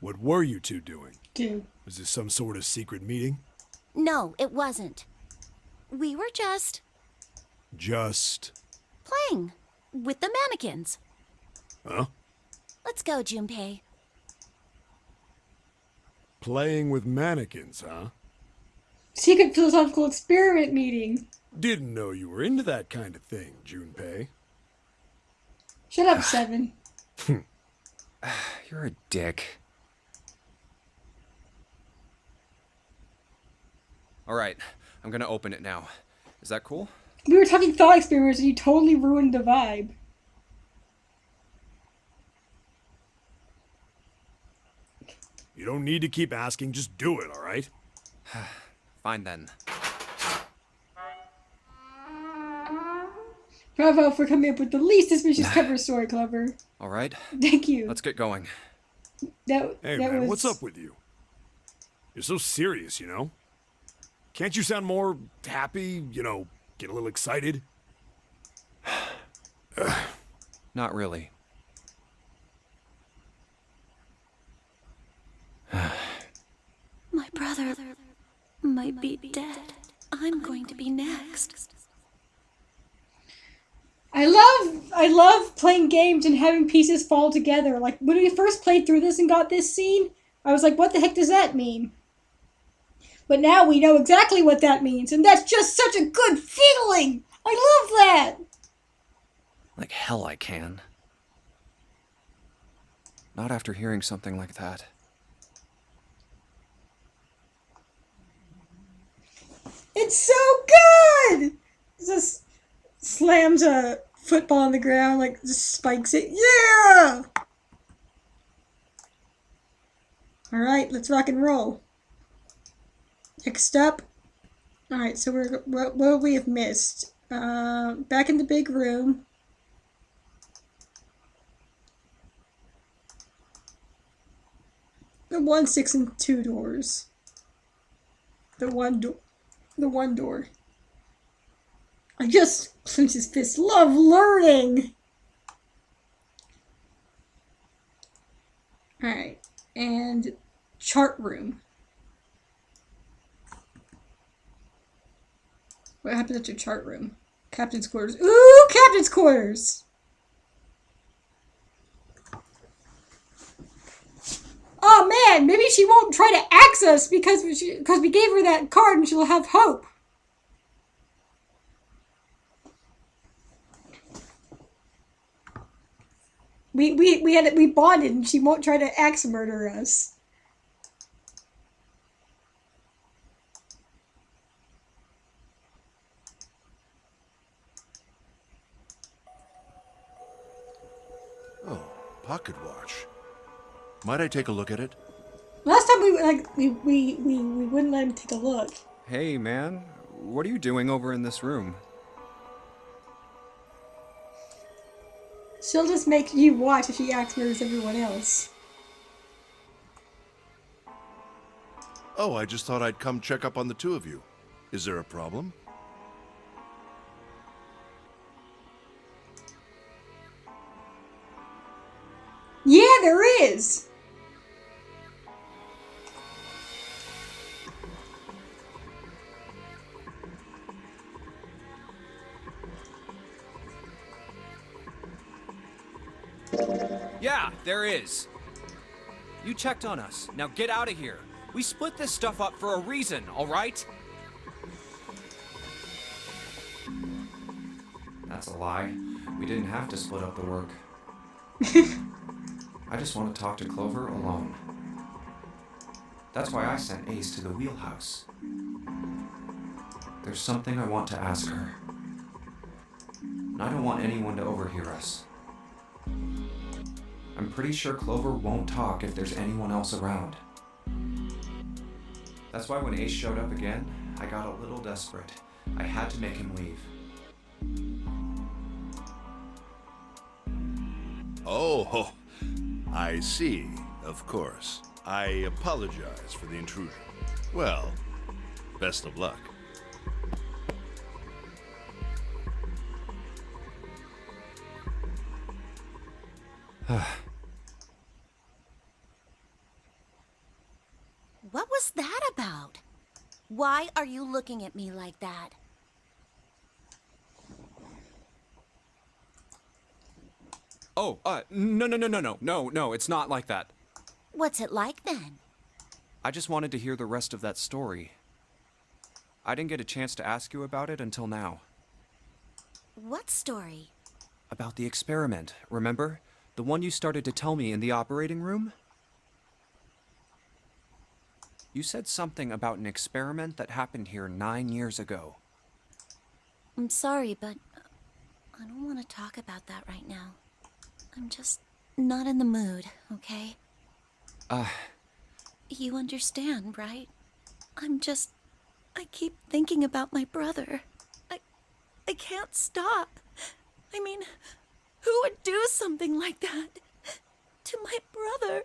D: What were you two doing?
A: 2.
D: Was this some sort of secret meeting?
B: No, it wasn't. We were just
D: Just...
B: playing with the mannequins.
D: Huh?
B: Let's go, Junpei.
D: Playing with mannequins, huh?
A: Secret philosophical experiment meeting.
D: Didn't know you were into that kind of thing, Junpei.
A: Shut up, 7.
C: You're a dick. Alright, I'm gonna open it now. Is that cool?
A: We were talking thought experiments and you totally ruined the vibe.
D: You don't need to keep asking, just do it, alright?
C: Fine then.
A: Bravo for coming up with the least suspicious cover story, Clever.
C: Alright,
A: Thank you.
C: let's get going.
A: That
D: Hey
A: that
D: man,
A: was...
D: what's up with you? You're so serious, you know? Can't you sound more happy, you know, get a little excited?
C: Not really.
B: My brother might be dead. I'm going to be next.
A: I love playing games and having pieces fall together. Like, when we first played through this and got this scene, I was like, what the heck does that mean? But now we know exactly what that means, and that's just such a good feeling! I love that!
C: Like hell I can. Not after hearing something like that.
A: It's so good! Just slams a football on the ground, like, just spikes it. Yeah! Alright, let's rock and roll. Next up. Alright, so what would we have missed? Back in the big room. The 1, 6, and 2 doors. The one door. I just clenched his fist. Love learning! Alright, and chart room. What happens at your chart room? Captain's quarters. Ooh, captain's quarters! Oh man, maybe she won't try to axe us because we gave her that card and she'll have hope. We bonded and she won't try to axe murder us.
E: Oh, pocket watch. Might I take a look at it?
A: Last time we wouldn't let him take a look.
C: Hey man, what are you doing over in this room?
A: She'll just make you watch if she axe murders everyone else.
E: Oh, I just thought I'd come check up on the two of you. Is there a problem?
A: Yeah, there is!
C: Yeah, there is. You checked on us. Now get out of here. We split this stuff up for a reason, alright? That's a lie. We didn't have to split up the work. I just want to talk to Clover alone. That's why I sent Ace to the wheelhouse. There's something I want to ask her. And I don't want anyone to overhear us. I'm pretty sure Clover won't talk if there's anyone else around. That's why when Ace showed up again, I got a little desperate. I had to make him leave.
E: Oh, I see. Of course. I apologize for the intrusion. Well, best of luck.
F: What was that about? Why are you looking at me like that?
C: Oh, no, it's not like that.
F: What's it like then?
C: I just wanted to hear the rest of that story. I didn't get a chance to ask you about it until now.
F: What story?
C: About the experiment, remember? The one you started to tell me in the operating room? You said something about an experiment that happened here 9 years ago.
F: I'm sorry, but I don't want to talk about that right now. I'm just not in the mood, okay? You understand, right? I keep thinking about my brother. I can't stop. I mean, who would do something like that to my brother?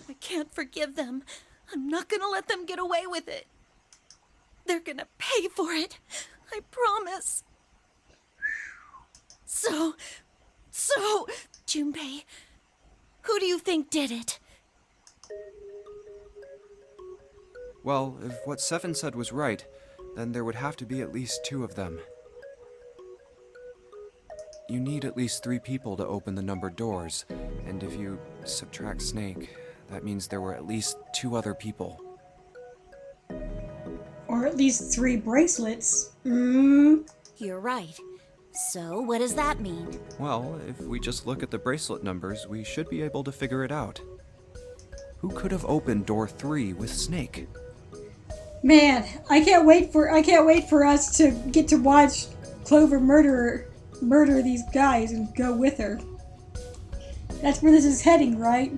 F: I can't forgive them. I'm not gonna let them get away with it. They're gonna pay for it. I promise. So, Junpei, who do you think did it?
C: Well, if what Seven said was right, then there would have to be at least 2 of them. You need at least 3 people to open the numbered doors, and if you subtract Snake, that means there were at least 2 other people.
A: Or at least 3 bracelets.
F: You're right. So, what does that mean?
C: Well, if we just look at the bracelet numbers, we should be able to figure it out. Who could have opened door 3 with Snake?
A: Man, I can't wait for us to get to watch Clover murder these guys and go with her. That's where this is heading, right?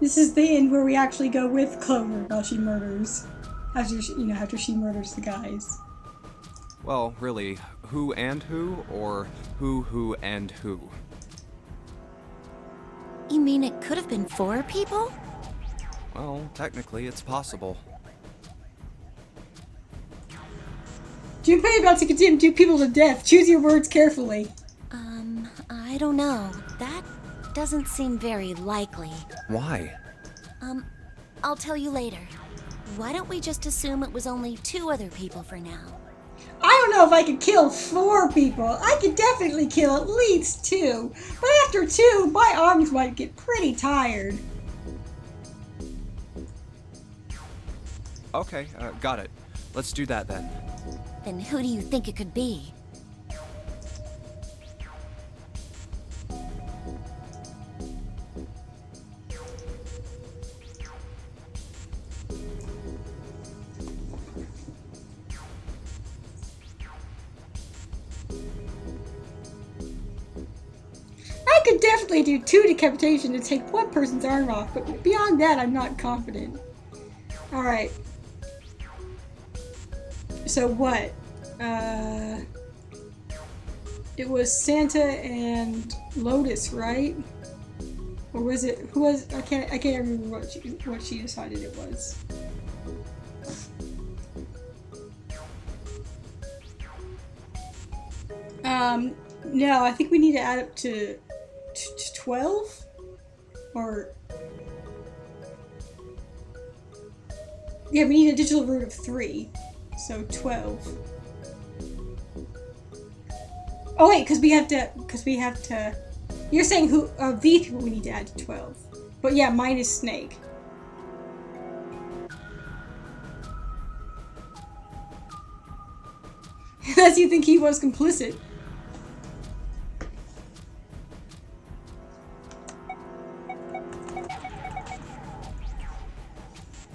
A: This is the end where we actually go with Clover while she murders. After she murders the guys.
C: Well, really, who and who, or who and who?
F: You mean it could have been 4 people?
C: Well, technically, it's possible.
A: Junpei about to condemn 2 people to death. Choose your words carefully.
F: I don't know. That doesn't seem very likely.
C: Why?
F: I'll tell you later. Why don't we just assume it was only 2 other people for now?
A: I don't know if I could kill 4 people. I could definitely kill at least 2. But after 2, my arms might get pretty tired.
C: Okay, got it. Let's do that then.
F: Then who do you think it could be?
A: I could definitely do 2 decapitation to take 1 person's arm off, but beyond that, I'm not confident. Alright. So what? It was Santa and Lotus, right? Or was it, who was, I can't remember what she decided it was. No, I think we need to add up to 12? Or... Yeah, we need a digital root of 3. So 12. Oh wait, because we have to... You're saying who, these people we need to add to 12. But yeah, minus Snake. Unless you think he was complicit.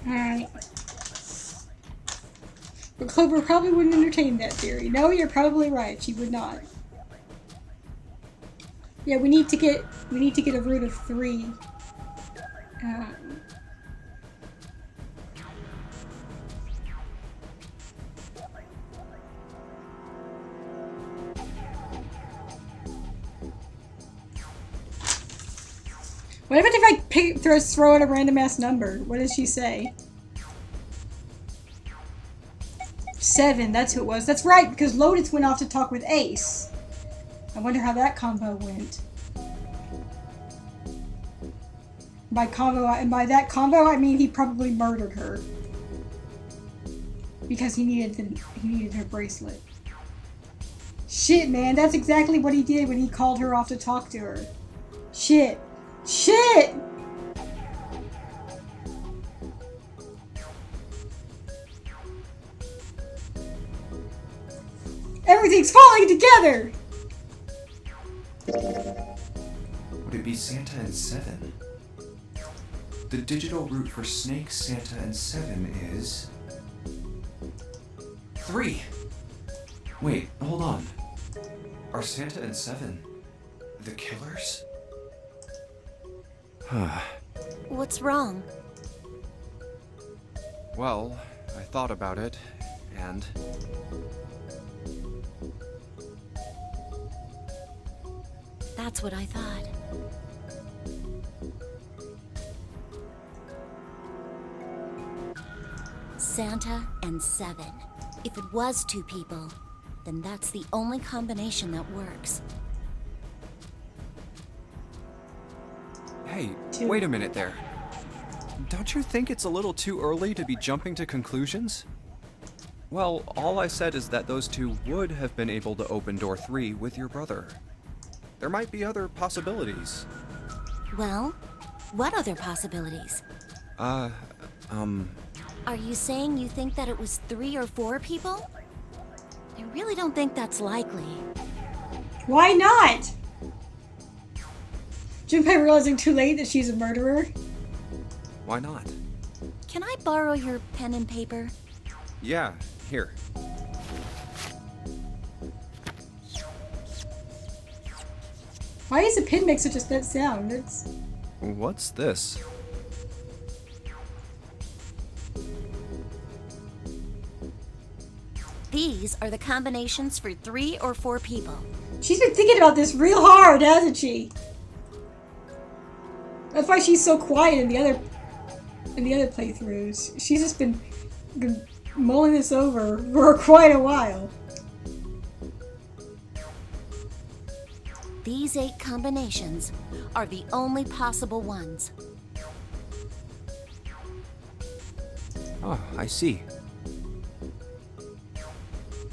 A: Alright. But Clover probably wouldn't entertain that theory. No, you're probably right. She would not. Yeah, we need to get a root of 3. What if I throw out a random ass number? What does she say? 7, that's who it was. That's right, because Lotus went off to talk with Ace. I wonder how that combo went. By that combo, I mean he probably murdered her. Because he needed her bracelet. Shit, man, that's exactly what he did when he called her off to talk to her. Shit. Shit! Everything's falling together!
G: Would it be Santa and 7? The digital root for Snake, Santa, and 7 is 3. Wait, hold on. Are Santa and 7 the killers?
F: What's wrong?
C: Well, I thought about it, and
F: That's what I thought. Santa and 7. If it was 2 people, then that's the only combination that works.
C: hey, wait a minute there. Don't you think it's a little too early to be jumping to conclusions? Well, all I said is that those 2 would have been able to open door 3 with your brother. There might be other possibilities.
F: Well, what other possibilities? Are you saying you think that it was 3 or 4 people? I really don't think that's likely.
A: Why not? Junpei realizing too late that she's a murderer.
C: Why not?
F: Can I borrow your pen and paper?
C: Yeah, here.
A: Why does a pin make such a sound?
C: What's this?
F: These are the combinations for 3 or 4 people.
A: She's been thinking about this real hard, hasn't she? That's why she's so quiet in the other playthroughs. She's just been mulling this over for quite a while.
F: These 8 combinations are the only possible ones.
C: Oh, I see.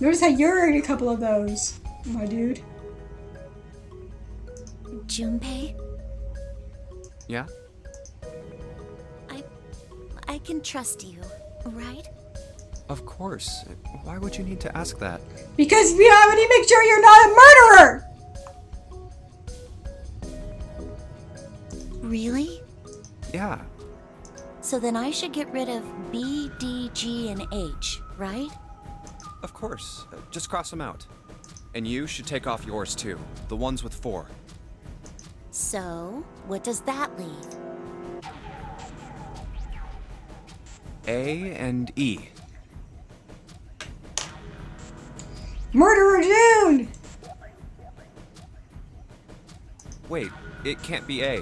A: Notice how you're in a couple of those, my dude.
F: Junpei,
C: Yeah?
F: I can trust you, right?
C: Of course. Why would you need to ask that?
A: Because we need to make sure you're not a murderer!
F: Really?
C: Yeah.
F: So then I should get rid of B, D, G, and H, right?
C: Of course. Just cross them out. And you should take off yours too. The ones with 4.
F: So, what does that leave?
C: A and E.
A: Murderer June!
C: Wait, it can't be A.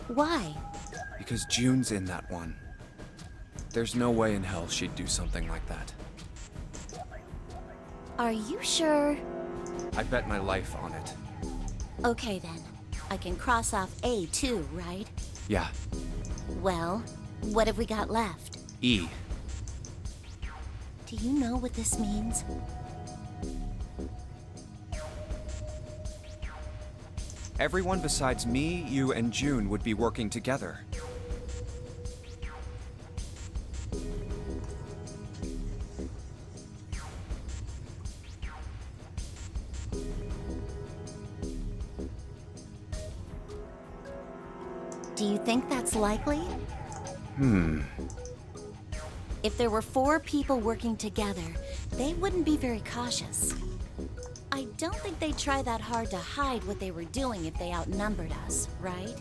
F: Why?
C: Because June's in that one. There's no way in hell she'd do something like that.
F: Are you sure?
C: I'd bet my life on it.
F: Okay then. I can cross off A too, right?
C: Yeah.
F: Well, what have we got left?
C: E.
F: Do you know what this means?
C: Everyone besides me, you, and June would be working together.
F: Do you think that's likely? If there were 4 people working together, they wouldn't be very cautious. I don't think they'd try that hard to hide what they were doing if they outnumbered us, right?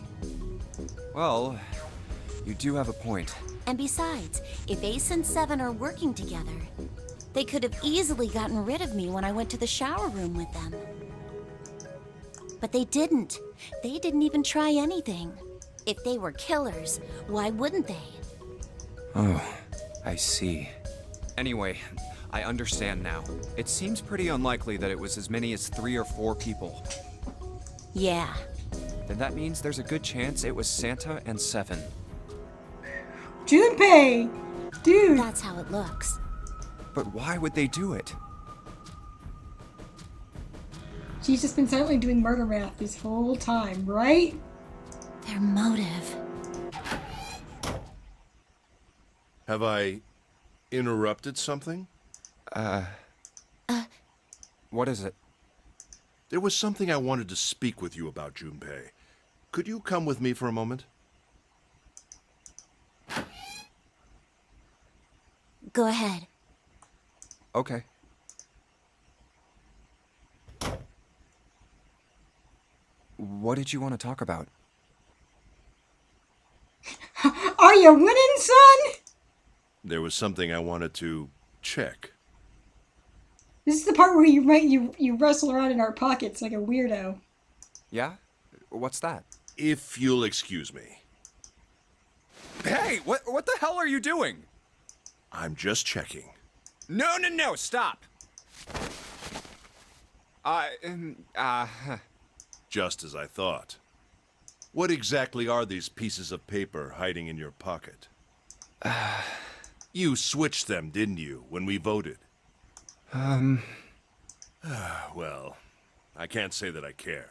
C: Well, you do have a point.
F: And besides, if Ace and Seven are working together, they could have easily gotten rid of me when I went to the shower room with them. But they didn't. They didn't even try anything. If they were killers, why wouldn't they?
C: Oh, I see. Anyway, I understand now. It seems pretty unlikely that it was as many as 3 or 4 people.
F: Yeah.
C: Then that means there's a good chance it was Santa and Seven.
A: Junpei! Dude!
F: That's how it looks.
C: But why would they do it?
A: She's just been silently doing murder math this whole time, right?
F: Their motive.
E: Have I interrupted something?
C: What is it?
E: There was something I wanted to speak with you about, Junpei. Could you come with me for a moment?
F: Go ahead.
C: Okay. What did you want to talk about?
A: Are you winning, son?
E: There was something I wanted to check.
A: This is the part where you wrestle around in our pockets like a weirdo.
C: Yeah? What's that?
E: If you'll excuse me.
C: Hey, what the hell are you doing?
E: I'm just checking.
C: No, stop!
E: Just as I thought. What exactly are these pieces of paper hiding in your pocket? You switched them, didn't you, when we voted? Well, I can't say that I care.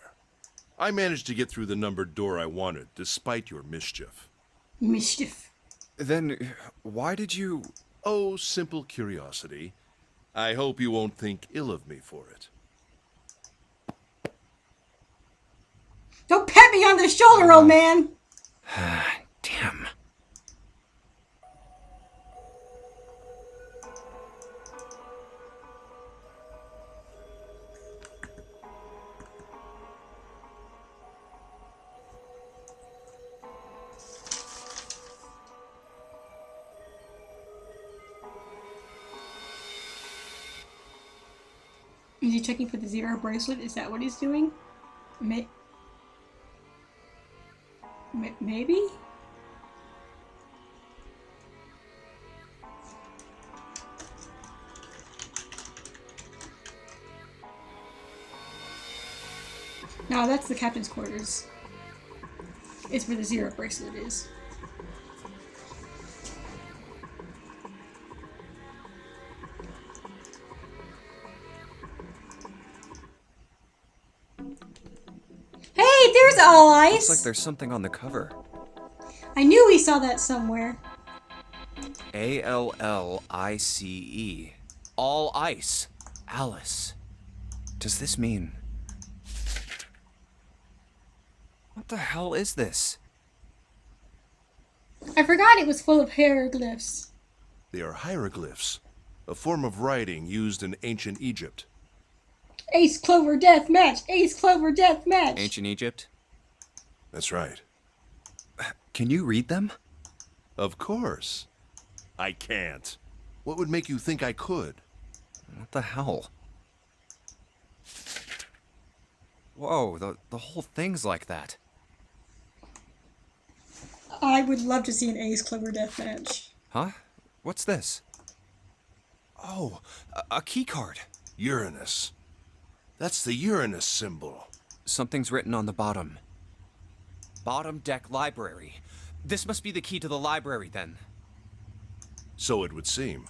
E: I managed to get through the numbered door I wanted, despite your mischief.
A: Mischief.
C: Then, why did you...
E: Oh, simple curiosity. I hope you won't think ill of me for it.
A: Don't pat me on the shoulder, old man!
C: Damn.
A: Is he checking for the zero bracelet? Is that what he's doing? Maybe? No, that's the captain's quarters. It's where the zero bracelet is. Hey, there's All Ice!
C: Looks like there's something on the cover.
A: I knew we saw that somewhere.
C: ALLICE. All Ice. Alice. Does this mean... What the hell is this?
A: I forgot it was full of hieroglyphs.
E: They are hieroglyphs, a form of writing used in ancient Egypt.
A: Ace Clover Death Match! Ace Clover Death Match!
C: Ancient Egypt?
E: That's right.
C: Can you read them?
E: Of course. I can't. What would make you think I could?
C: What the hell? Whoa, the whole thing's like that.
A: I would love to see an Ace Clover Death Match.
C: Huh? What's this? Oh, a key card.
E: Uranus. That's the Uranus symbol.
C: Something's written on the bottom. Bottom deck library. This must be the key to the library, then.
E: So it would seem.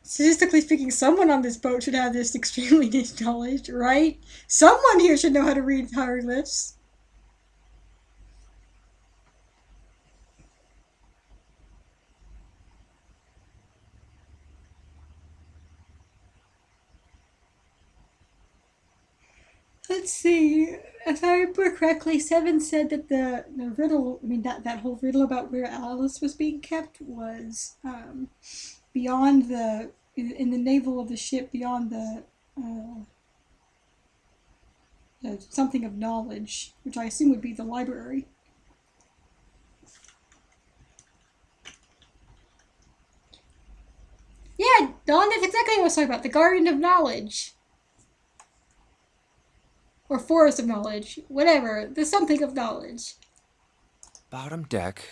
A: Statistically speaking, someone on this boat should have this extremely niche knowledge, right? Someone here should know how to read hieroglyphs. let's see. If I remember correctly, Seven said that the riddle, I mean, that whole riddle about where Alice was being kept was beyond in the navel of the ship, beyond the something of knowledge, which I assume would be the library. Yeah, Dawn, that's exactly what I was talking about. The Garden of Knowledge. Or Forest of Knowledge. Whatever. The something of knowledge.
C: Bottom deck,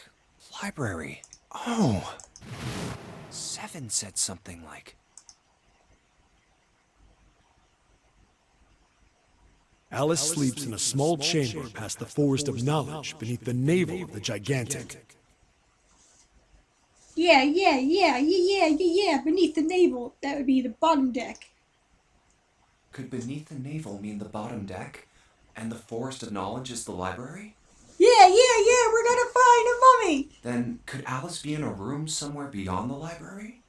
C: library. Oh! Seven said something like...
D: Alice sleeps in a small chamber past the Forest of Knowledge beneath the navel of the Gigantic.
A: Yeah. Beneath the navel. That would be the bottom deck.
G: Could beneath the navel mean the bottom deck? And the Forest of Knowledge is the library?
A: Yeah, we're gonna find a mummy!
G: Then could Alice be in a room somewhere beyond the library?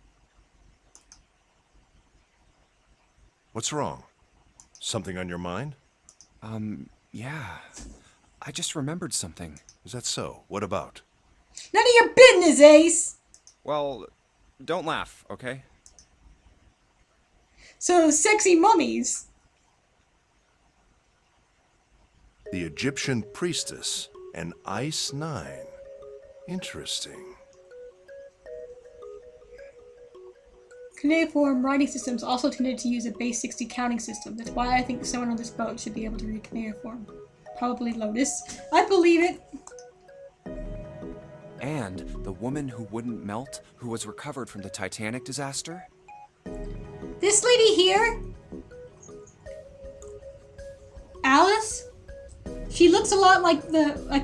E: What's wrong? Something on your mind?
C: Yeah. I just remembered something.
E: Is that so? What about?
A: None of your business, Ace!
C: Well, don't laugh, okay?
A: So, sexy mummies.
E: The Egyptian priestess and Ice 9. Interesting.
A: Cuneiform writing systems also tended to use a base 60 counting system. That's why I think someone on this boat should be able to read cuneiform. Probably Lotus. I believe it.
C: And the woman who wouldn't melt, who was recovered from the Titanic disaster?
A: This lady here, Alice, she looks a lot like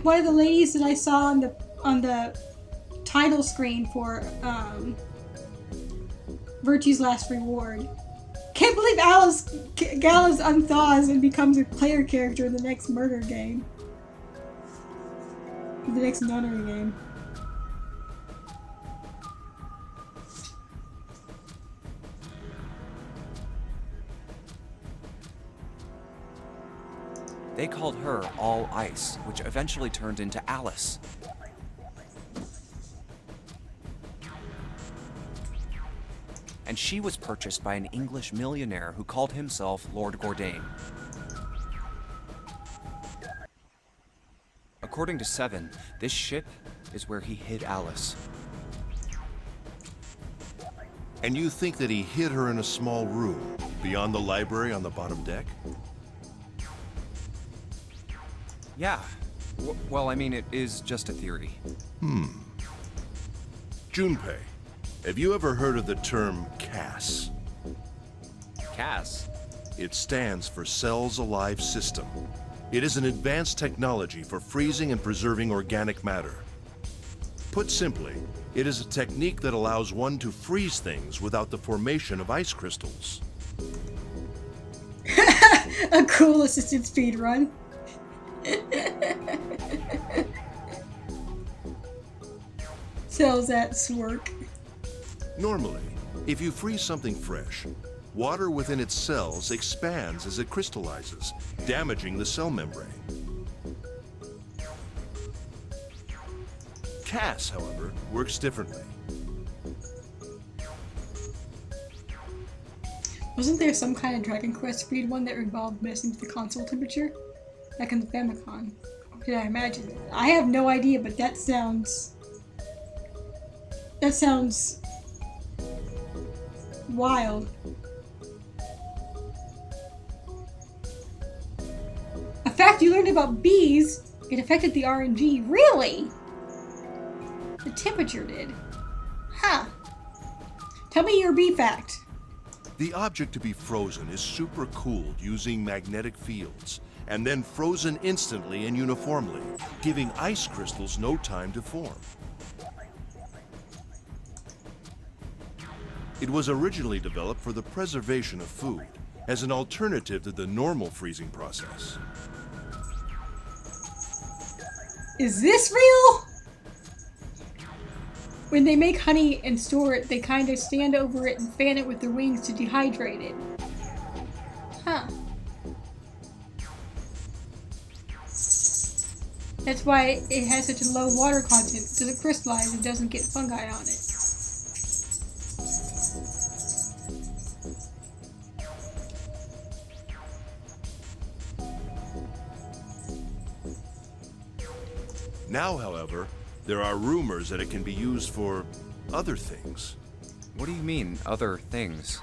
A: one of the ladies that I saw on the title screen for Virtue's Last Reward. Can't believe Gallus unthaws and becomes a player character in the next murder game. The next nunnery game.
C: They called her All Ice, which eventually turned into Alice. And she was purchased by an English millionaire who called himself Lord Gordain. According to Seven, this ship is where he hid Alice.
E: And you think that he hid her in a small room beyond the library on the bottom deck?
C: Yeah. Well, I mean, it is just a theory.
E: Junpei, have you ever heard of the term CAS?
C: Cass?
E: It stands for Cells Alive System. It is an advanced technology for freezing and preserving organic matter. Put simply, it is a technique that allows one to freeze things without the formation of ice crystals.
A: A cool assisted speed run. Cells at Swerk.
E: Normally, if you freeze something fresh, water within its cells expands as it crystallizes, damaging the cell membrane. CAS, however, works differently.
A: Wasn't there some kind of Dragon Quest speed one that involved messing with the console temperature? Like in the Famicom. What did I imagine? I have no idea, but that sounds wild. A fact you learned about bees, it affected the RNG. Really? The temperature did. Huh. Tell me your bee fact.
E: The object to be frozen is supercooled using magnetic fields, and then frozen instantly and uniformly, giving ice crystals no time to form. It was originally developed for the preservation of food, as an alternative to the normal freezing process.
A: Is this real? When they make honey and store it, they kind of stand over it and fan it with their wings to dehydrate it. Huh. That's why it has such a low water content. It doesn't crystallize. It doesn't get fungi on it.
E: Now, however, there are rumors that it can be used for other things.
C: What do you mean, other things?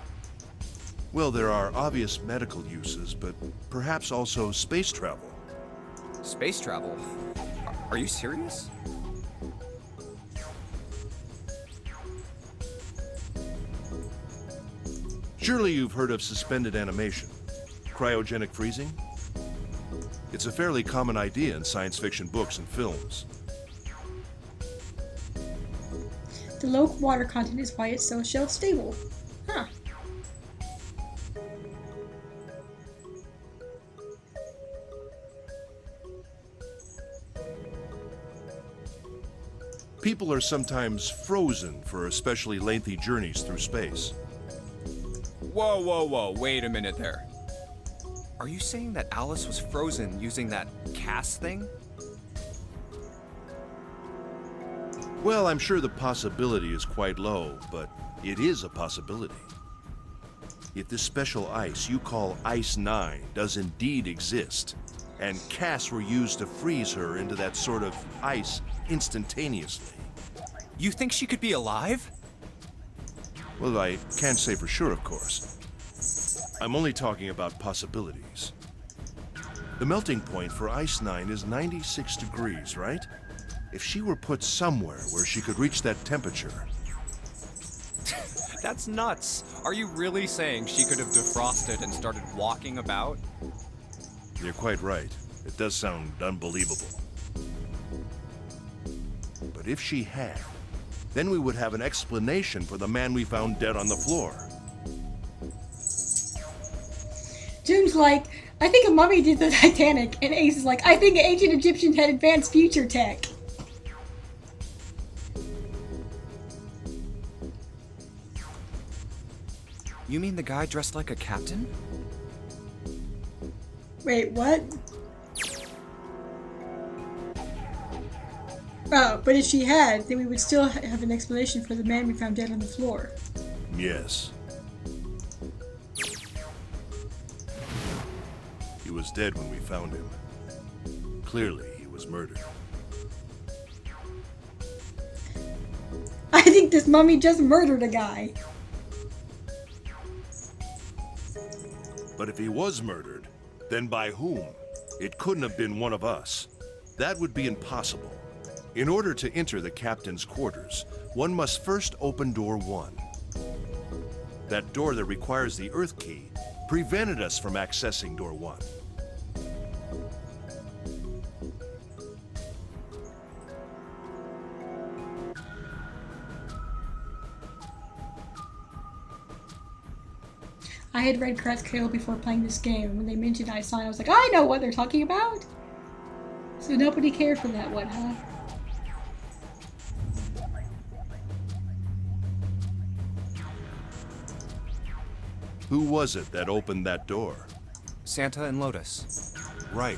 E: Well, there are obvious medical uses, but perhaps also space travel.
C: Space travel? Are you serious?
E: Surely you've heard of suspended animation, cryogenic freezing? It's a fairly common idea in science fiction books and films.
A: The low water content is why it's so shelf stable. Huh.
E: People are sometimes frozen for especially lengthy journeys through space.
C: Whoa, wait a minute there. Are you saying that Alice was frozen using that cast thing?
E: Well, I'm sure the possibility is quite low, but it is a possibility. If this special ice you call Ice 9 does indeed exist, and casts were used to freeze her into that sort of ice instantaneously.
C: You think she could be alive?
E: Well, I can't say for sure, of course. I'm only talking about possibilities. The melting point for Ice 9 is 96 degrees, right? If she were put somewhere where she could reach that temperature...
C: That's nuts. Are you really saying she could have defrosted and started walking about?
E: You're quite right. It does sound unbelievable. But if she had, then we would have an explanation for the man we found dead on the floor.
A: June's like, I think a mummy did the Titanic. And Ace is like, I think ancient Egyptians had advanced future tech.
C: You mean the guy dressed like a captain?
A: Wait, what? Oh, but if she had, then we would still have an explanation for the man we found dead on the floor.
E: Yes. He was dead when we found him. Clearly, he was murdered.
A: I think this mummy just murdered a guy.
E: But if he was murdered, then by whom? It couldn't have been one of us. That would be impossible. In order to enter the captain's quarters, one must first open door 1. That door that requires the Earth key prevented us from accessing door 1.
A: I had read Kratz Carol before playing this game, and when they mentioned Ice 9, I was like, I know what they're talking about! So nobody cared for that one, huh?
E: Who was it that opened that door?
C: Santa and Lotus.
E: Right.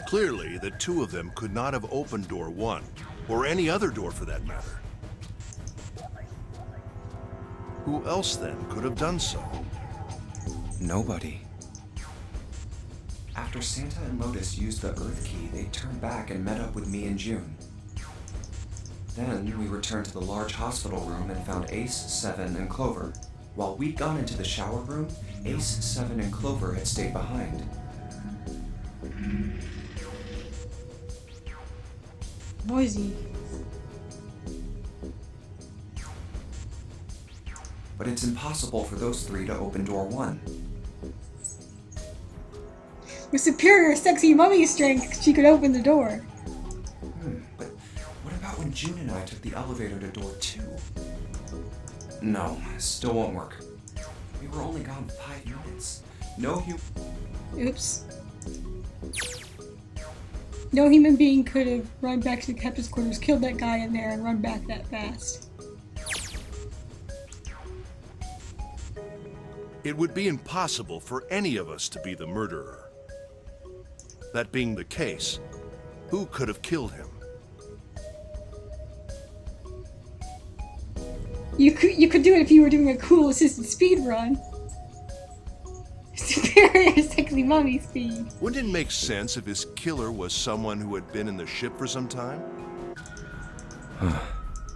E: Clearly, the two of them could not have opened door 1, or any other door for that matter. Who else then could have done so?
C: Nobody.
G: After Santa and Lotus used the Earth Key, they turned back and met up with me and June. Then we returned to the large hospital room and found Ace, 7, and Clover. While we'd gone into the shower room, Ace, 7, and Clover had stayed behind.
A: Noisy.
G: But it's impossible for those 3 to open door 1.
A: With superior sexy mummy strength, she could open the door.
G: But what about when June and I took the elevator to door 2? No, still won't work. We were only gone 5 minutes.
A: Oops. No human being could have run back to the captain's quarters, killed that guy in there, and run back that fast.
E: It would be impossible for any of us to be the murderer. That being the case, who could have killed him?
A: You could do it if you were doing a cool assisted speed run. Superior sexy mummy speed.
E: Wouldn't it make sense if his killer was someone who had been in the ship for some time?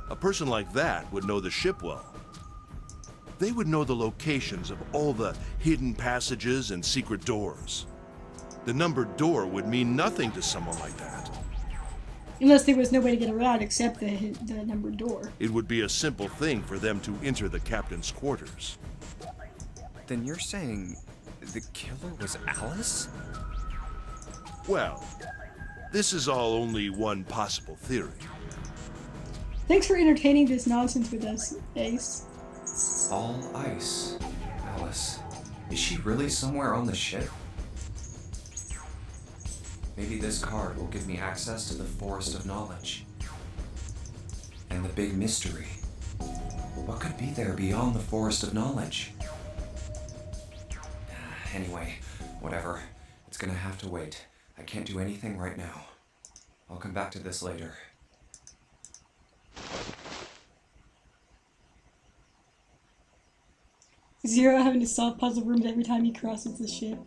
E: A person like that would know the ship well. They would know the locations of all the hidden passages and secret doors. The numbered door would mean nothing to someone like that.
A: Unless there was no way to get around except the numbered door.
E: It would be a simple thing for them to enter the captain's quarters.
C: Then you're saying the killer was Alice?
E: Well, this is all only one possible theory.
A: Thanks for entertaining this nonsense with us, Ace.
G: All ice. Alice. Is she really somewhere on the ship? Maybe this card will give me access to the Forest of Knowledge. And the big mystery. What could be there beyond the Forest of Knowledge? Anyway, whatever. It's gonna have to wait. I can't do anything right now. I'll come back to this later.
A: Zero having to solve puzzle rooms every time he crosses the ship.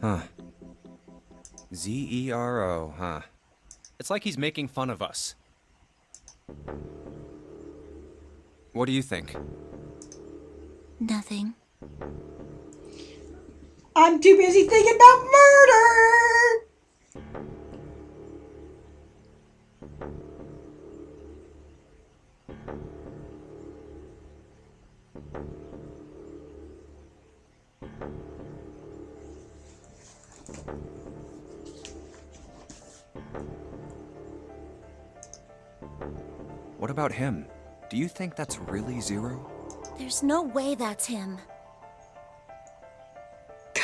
C: Huh. Zero, huh? It's like he's making fun of us. What do you think?
F: Nothing.
A: I'm too busy thinking about murder!
C: What about him? Do you think that's really Zero?
F: There's no way that's him.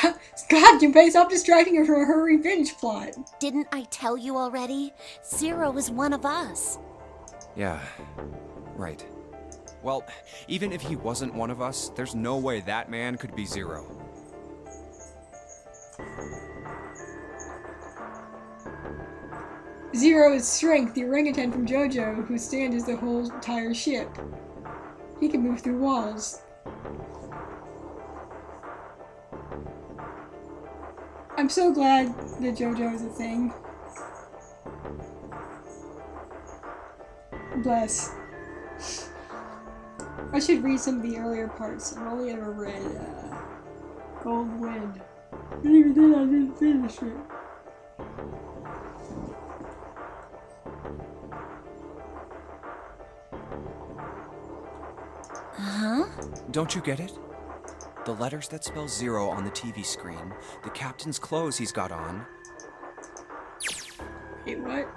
A: God, Junpei, stop distracting her from her revenge plot.
F: Didn't I tell you already? Zero is one of us.
C: Yeah, right. Well, even if he wasn't one of us, there's no way that man could be Zero.
A: Zero is Strength, the orangutan from JoJo, whose stand is the whole entire ship. He can move through walls. I'm so glad that JoJo is a thing. Bless. I should read some of the earlier parts. I've only ever read Gold Wind. But even then I didn't finish it.
F: Huh?
C: Don't you get it? The letters that spell Zero on the TV screen, the captain's clothes he's got on,
A: Wait, what?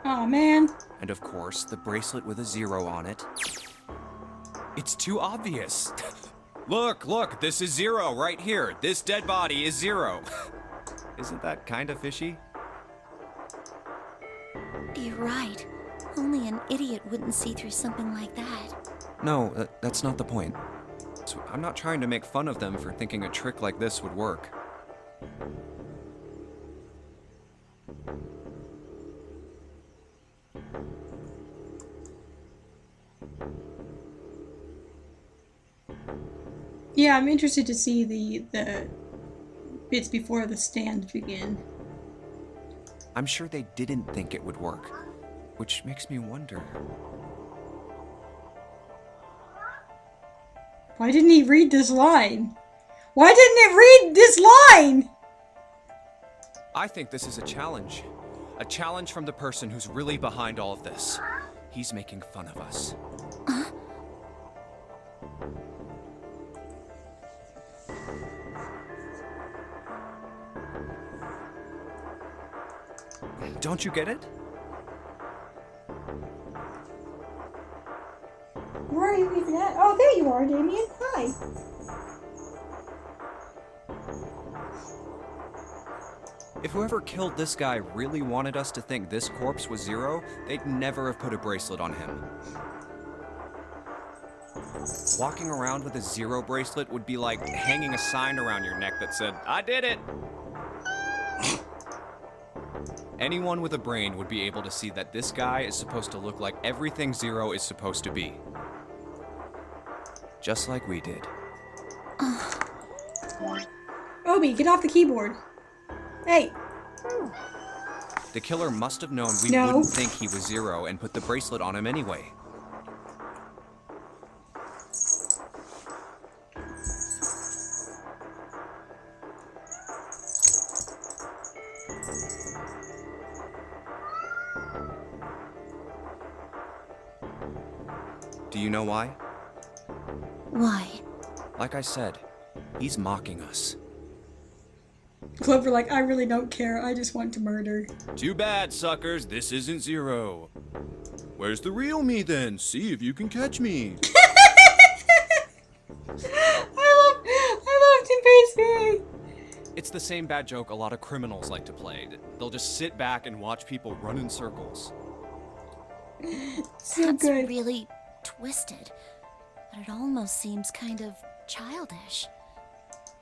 A: Aw, man.
C: and of course, the bracelet with a 0 on it. It's too obvious. Look, this is Zero right here. This dead body is Zero. Isn't that kind of fishy?
F: You're right. Only an idiot wouldn't see through something like that.
C: No, that's not the point. I'm not trying to make fun of them for thinking a trick like this would work.
A: Yeah, I'm interested to see the bits before the stand begin.
C: I'm sure they didn't think it would work, which makes me wonder.
A: Why didn't he read this line? Why didn't it read this line?
C: I think this is a challenge. A challenge from the person who's really behind all of this. He's making fun of us. Don't you get it?
A: Where are you even at? Oh, there you are, Damien. Hi.
C: If whoever killed this guy really wanted us to think this corpse was Zero, they'd never have put a bracelet on him. Walking around with a zero bracelet would be like hanging a sign around your neck that said, "I did it!" Anyone with a brain would be able to see that this guy is supposed to look like everything Zero is supposed to be. Just like we did.
A: Obi, get off the keyboard. Hey.
C: The killer must have known we
A: No.
C: wouldn't think he was Zero and put the bracelet on him anyway. Do you know why?
F: Why?
C: Like I said, he's mocking us.
A: Clover like, I really don't care. I just want to murder.
C: Too bad, suckers. This isn't Zero. Where's the real me then? See if you can catch me.
A: I love Two-Face Fury.
C: It's the same bad joke a lot of criminals like to play. They'll just sit back and watch people run in circles.
A: So
F: That's
A: good.
F: really twisted. But it almost seems kind of childish.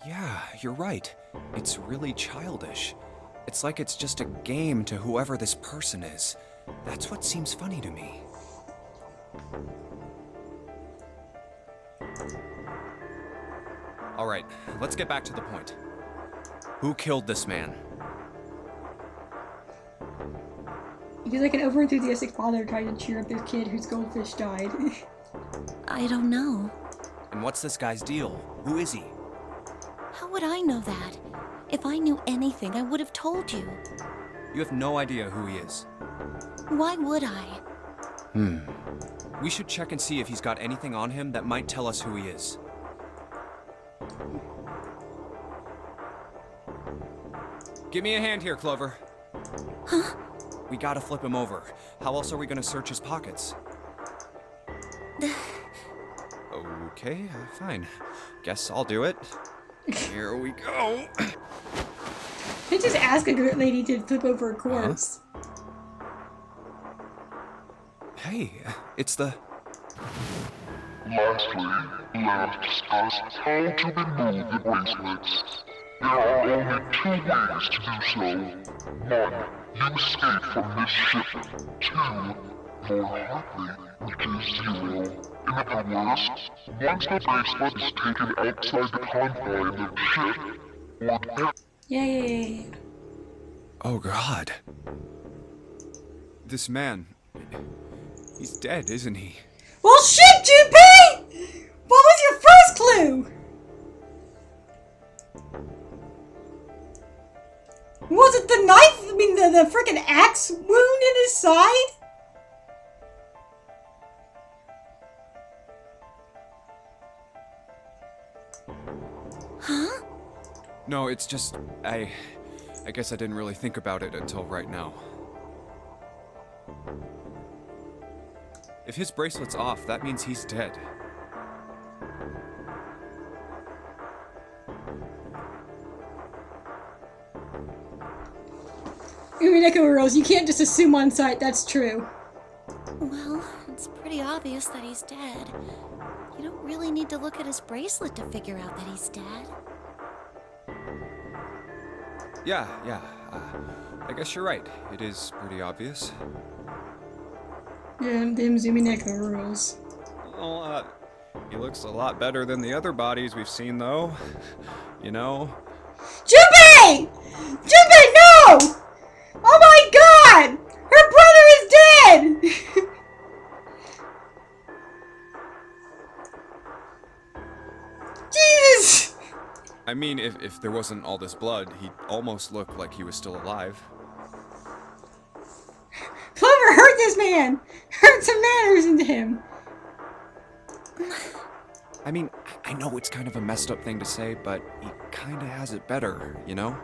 C: Yeah, you're right. It's really childish. It's like it's just a game to whoever this person is. That's what seems funny to me. Alright, let's get back to the point. Who killed this man?
A: He's like an over-enthusiastic father trying to cheer up his kid whose goldfish died.
F: I don't know.
C: And what's this guy's deal? Who is he?
F: How would I know that? If I knew anything, I would have told you.
C: You have no idea who he is.
F: Why would I?
C: We should check and see if he's got anything on him that might tell us who he is. Give me a hand here, Clover.
F: Huh?
C: We gotta flip him over. How else are we gonna search his pockets? Okay, fine. Guess I'll do it. Here we go.
A: You just ask a good lady to flip over a corpse.
C: Hey, it's the...
H: Lastly, let us discuss how to remove the bracelets. There are only two ways to do so. One, you escape from this ship. Two, your heartbeat reaches zero. In other words, once the bracelet is taken outside the confines of the ship, or
A: Yeah.
C: Oh God. This man... He's dead, isn't he?
A: Well, shit, GP! What was your first clue? Was it the knife? I mean, the freaking axe wound in his side?
F: Huh?
C: No, it's just... I guess I didn't really think about it until right now. If his bracelet's off, that means he's dead.
A: Umineko Rose, you can't just assume on sight that's true.
F: Well, it's pretty obvious that he's dead. You don't really need to look at his bracelet to figure out that he's dead.
C: Yeah. I guess you're right. It is pretty obvious.
A: Yeah, them Umineko Rose.
C: Well, he looks a lot better than the other bodies we've seen, though. You know?
A: Junpei! Junpei, no! Oh my god! Her brother is dead! Jesus!
C: I mean, if there wasn't all this blood, he'd almost look like he was still alive.
A: Clover, hurt this man! Hurt some manners into him!
C: I mean, I know it's kind of a messed up thing to say, but he kinda has it better, you know?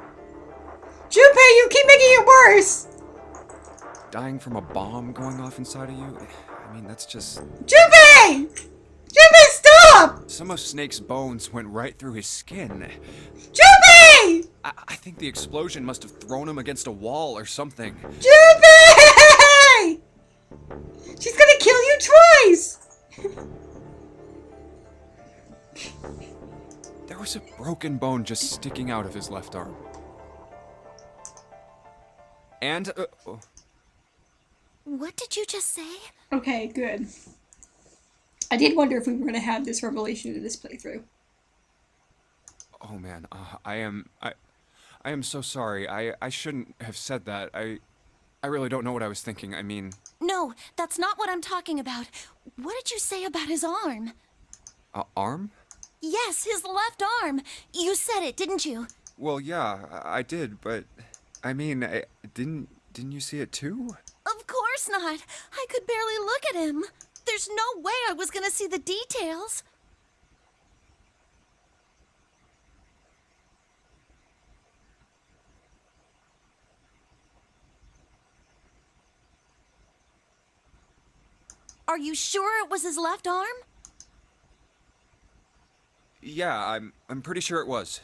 A: Junpei, you keep making it worse!
C: Dying from a bomb going off inside of you? I mean, that's just...
A: Junpei! Junpei, stop!
C: Some of Snake's bones went right through his skin.
A: Junpei!
C: I think the explosion must have thrown him against a wall or something.
A: Junpei! She's gonna kill you twice!
C: was a broken bone just sticking out of his left arm. And,
B: What did you just say?
A: Okay, good. I did wonder if we were going to have this revelation in this playthrough.
C: oh man, I am so sorry. I shouldn't have said that. I really don't know what I was thinking. I mean,
B: No, that's not what I'm talking about. What did you say about his arm?
C: arm?
B: Yes, his left arm. You said it, didn't you?
C: Well, yeah, I did, but I mean, didn't you see it too?
B: Of course not. I could barely look at him. There's no way I was gonna see the details. Are you sure it was his left arm?
C: Yeah, I'm pretty sure it was.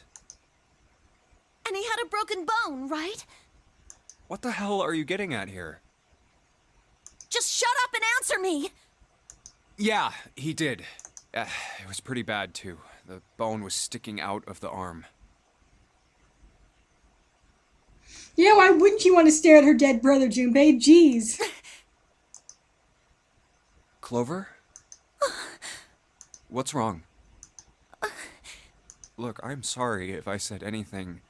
B: And he had a broken bone, right?
C: What the hell are you getting at here?
B: Just shut up and answer me!
C: Yeah, he did. It was pretty bad too. The bone was sticking out of the arm.
A: Yeah, why wouldn't you want to stare at her dead brother, Junpei? Jeez.
C: Clover? What's wrong? Look, I'm sorry if I said anything.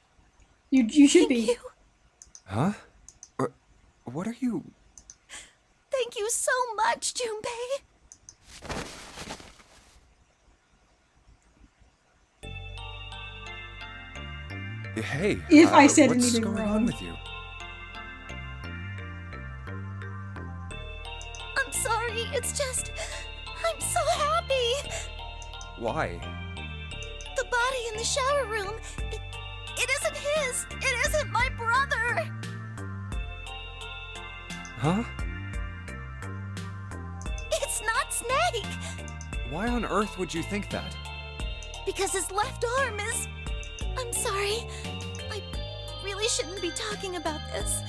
A: You should
B: Thank
A: be.
B: you.
C: Huh? What are you...
B: Thank you so much, Junpei.
C: Hey,
A: If I said
C: what's
A: anything
C: going
A: wrong.
C: on with you?
B: I'm sorry, it's just... I'm so happy!
C: Why?
B: The body in the shower room, it isn't his! It isn't my brother!
C: Huh?
B: It's not Snake!
C: Why on earth would you think that?
B: Because his left arm is... I'm sorry. I really shouldn't be talking about this.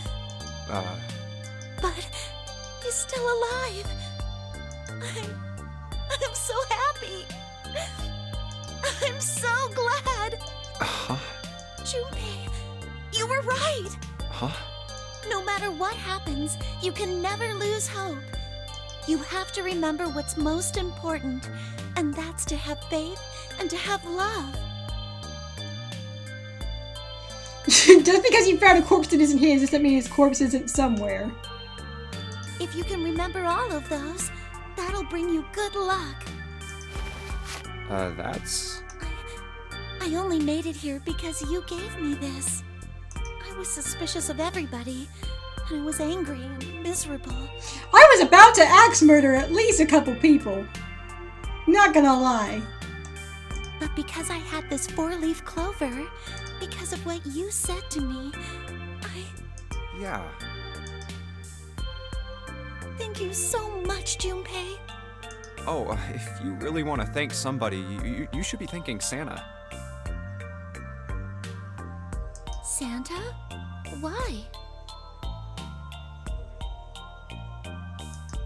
B: But he's still alive. I'm so happy. I'm so glad.
C: Huh?
B: Junpei, you were right.
C: Huh?
B: No matter what happens, you can never lose hope. You have to remember what's most important, and that's to have faith and to have love.
A: Just because you found a corpse that isn't his doesn't mean his corpse isn't somewhere.
B: If you can remember all of those, that'll bring you good luck.
C: That's...
B: I only made it here because you gave me this. I was suspicious of everybody, and I was angry and miserable.
A: I was about to axe murder at least a couple people. Not gonna lie.
B: But because I had this four-leaf clover, because of what you said to me,
C: Yeah.
B: thank you so much, Junpei.
C: Oh, if you really want to thank somebody, you should be thanking Santa.
B: Santa? Why?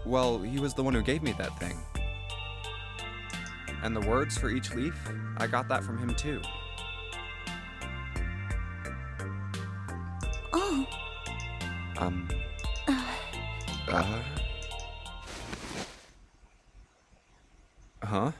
C: Well, he was the one who gave me that thing. And the words for each leaf, I got that from him too.
B: Oh,
C: Huh?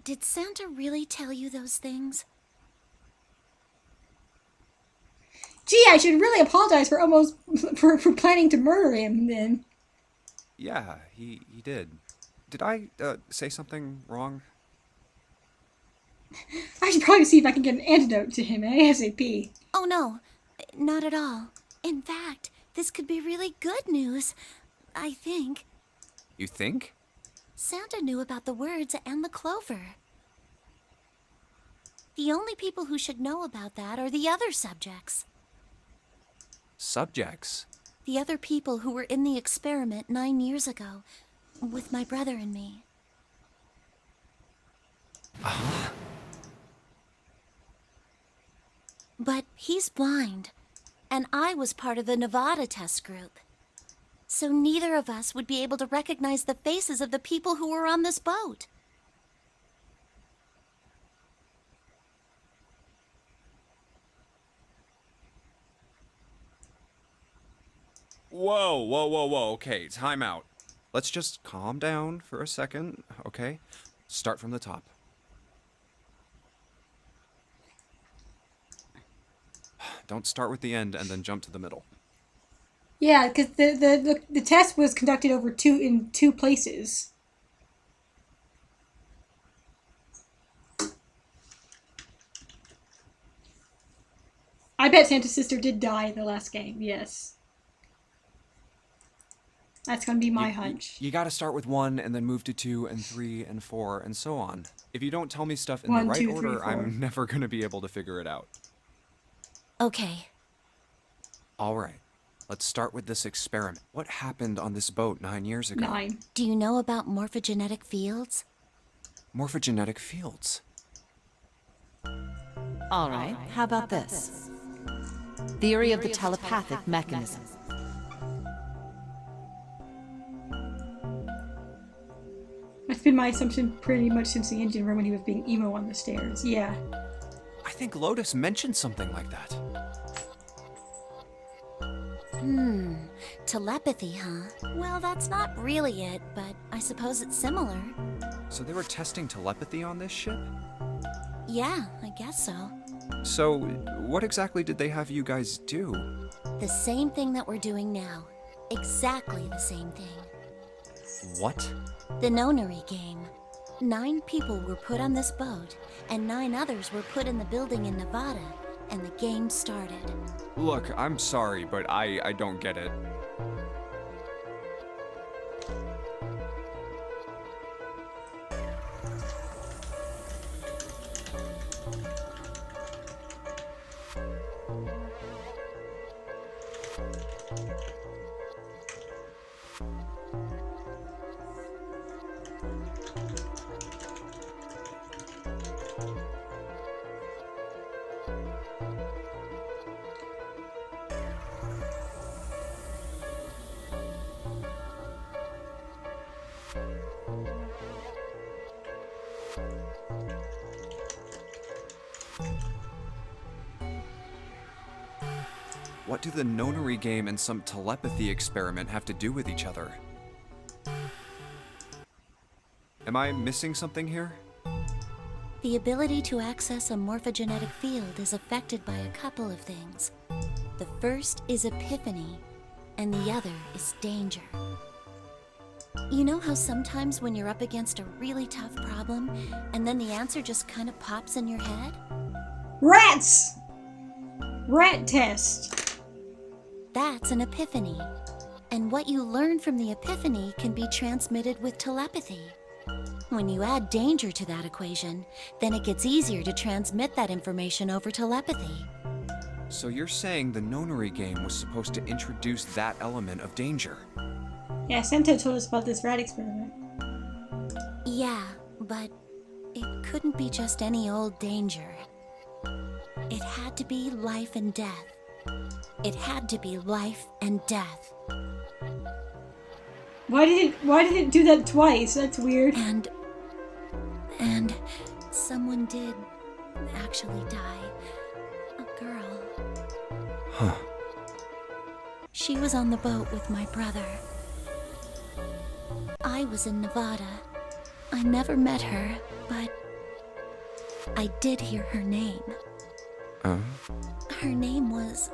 B: did Santa really tell you those things?
A: Gee, I should really apologize for almost for planning to murder him then.
C: Yeah, he did. Did I say something wrong?
A: I should probably see if I can get an antidote to him ASAP.
B: Oh no, not at all. In fact, this could be really good news, I think.
C: You think?
B: Santa knew about the words and the clover. The only people who should know about that are the other subjects.
C: Subjects?
B: The other people who were in the experiment 9 years ago, with my brother and me.
F: But he's blind, and I was part of the Nevada test group. So neither of us would be able to recognize the faces of the people who were on this boat.
C: Whoa. Okay, time out. Let's just calm down for a second, okay? Start from the top. Don't start with the end and then jump to the middle.
A: Yeah, because the test was conducted in two places. I bet Santa's sister did die in the last game, yes. That's gonna be my hunch.
C: You gotta start with 1 and then move to 2 and 3 and 4 and so on. If you don't tell me stuff in
A: 1,
C: the right
A: 2, 3,
C: order,
A: 4.
C: I'm never gonna be able to figure it out.
F: Okay.
C: Alright, let's start with this experiment. What happened on this boat 9 years ago?
A: 9.
F: Do you know about morphogenetic fields?
C: Morphogenetic fields.
I: All right, how about this? Theory of the telepathic mechanism.
A: That's been my assumption pretty much since the engine room when he was being emo on the stairs. Yeah.
C: I think Lotus mentioned something like that.
F: Telepathy, huh? Well, that's not really it, but I suppose it's similar.
C: So they were testing telepathy on this ship?
F: Yeah, I guess so.
C: So, what exactly did they have you guys do?
F: The same thing that we're doing now. Exactly the same thing.
C: What?
F: The nonary game. 9 people were put on this boat, and 9 others were put in the building in Nevada, and the game started.
C: Look, I'm sorry, but I don't get it. What do the nonary game and some telepathy experiment have to do with each other? Am I missing something here?
F: The ability to access a morphogenetic field is affected by a couple of things. The first is epiphany, and the other is danger. You know how sometimes when you're up against a really tough problem, and then the answer just kind of pops in your head?
A: Rats! Rat test.
F: That's an epiphany. And what you learn from the epiphany can be transmitted with telepathy. When you add danger to that equation, then it gets easier to transmit that information over telepathy.
C: So you're saying the nonary game was supposed to introduce that element of danger?
A: Yeah, Santa told us about this rat experiment.
F: Yeah, but it couldn't be just any old danger. It had to be life and death. It had to be life and death.
A: Why did it do that twice? That's weird.
F: And someone did actually die. A girl.
C: Huh.
F: She was on the boat with my brother. I was in Nevada. I never met her, but I did hear her name. Her name was...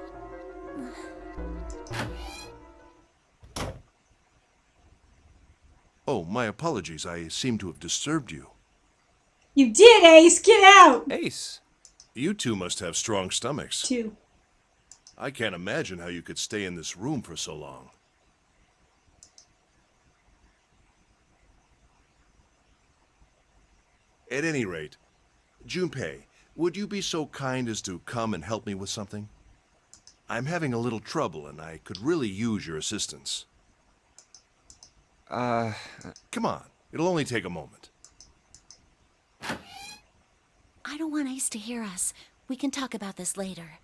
E: Oh, my apologies. I seem to have disturbed you.
A: You did, Ace! Get out!
C: Ace!
E: You two must have strong stomachs.
A: 2.
E: I can't imagine how you could stay in this room for so long. At any rate, Junpei, would you be so kind as to come and help me with something? I'm having a little trouble and I could really use your assistance. Come on, it'll only take a moment.
F: don't want Ace to hear us. We can talk about this later.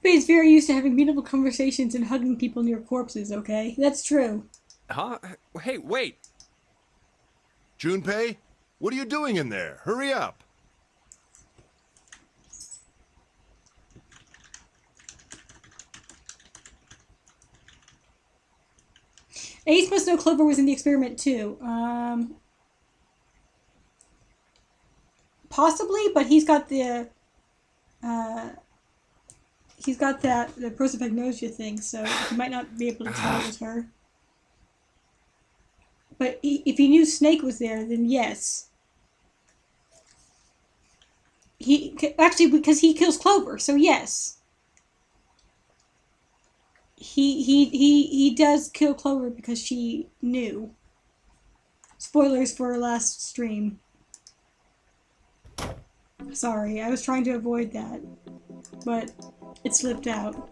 A: Faye's very used to having beautiful conversations and hugging people near corpses, okay? That's true.
C: Huh? Hey, wait!
E: Junpei, what are you doing in there? Hurry up.
A: Ace must know Clover was in the experiment too. Possibly, but he's got the prosopagnosia thing, so he might not be able to tell it was her. But if he knew Snake was there, then yes. Actually, because he kills Clover, so yes. He does kill Clover because she knew. Spoilers for our last stream. Sorry, I was trying to avoid that, but it slipped out.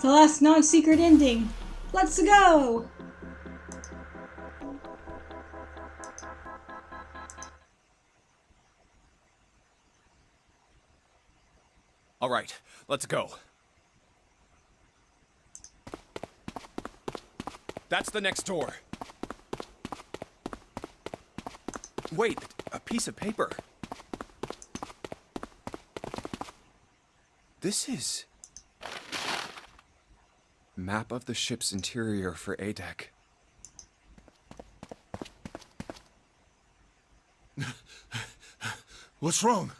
A: The last non-secret ending. Let's go!
C: All right, let's go. That's the next door. Wait, a piece of paper. This is... Map of the ship's interior for ADEC.
E: What's wrong?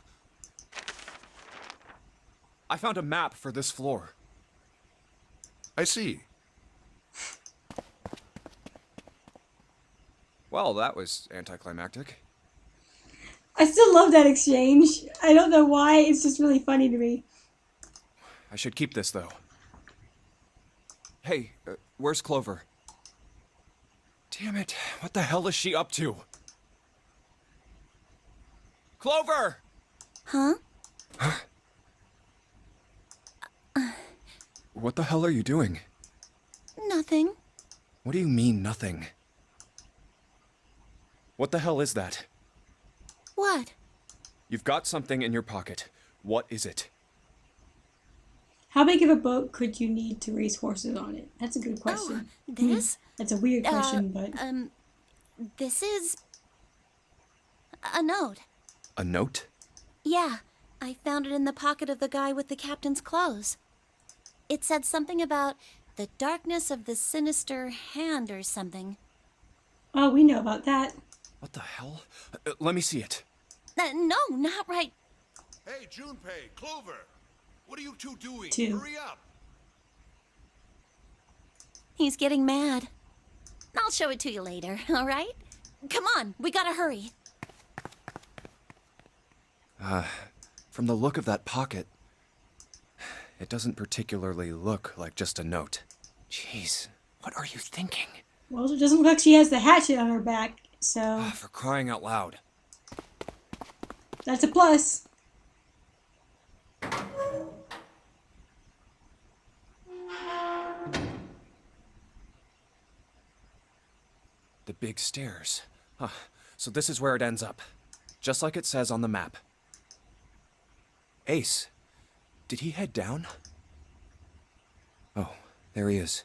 C: I found a map for this floor.
E: I see.
C: Well, that was anticlimactic.
A: I still love that exchange. I don't know why, it's just really funny to me.
C: I should keep this, though. Hey, where's Clover? Damn it, what the hell is she up to? Clover!
F: Huh?
C: What the hell are you doing?
F: Nothing.
C: What do you mean, nothing? What the hell is that?
F: What?
A: Oh,
C: You've got something in your pocket. What is it?
A: How big of a boat could you need to race horses on it? That's a good question.
F: This?
A: That's a weird question, but...
F: This is... a note.
C: A note?
F: Yeah, I found it in the pocket of the guy with the captain's clothes. It said something about the darkness of the sinister hand or something.
A: Oh, we know about that.
C: What the hell? Let me see it.
F: No, not right.
E: Hey, Junpei, Clover! What are you two doing?
A: Two.
E: Hurry up!
F: He's getting mad. I'll show it to you later, all right? Come on, we gotta hurry.
C: From the look of that pocket, it doesn't particularly look like just a note. Jeez, what are you thinking?
A: Well, it doesn't look like she has the hatchet on her back, so
C: For crying out loud.
A: that's a plus.
C: The big stairs. Huh. So this is where it ends up. Just like it says on the map. Ace, did he head down? Oh, there he is.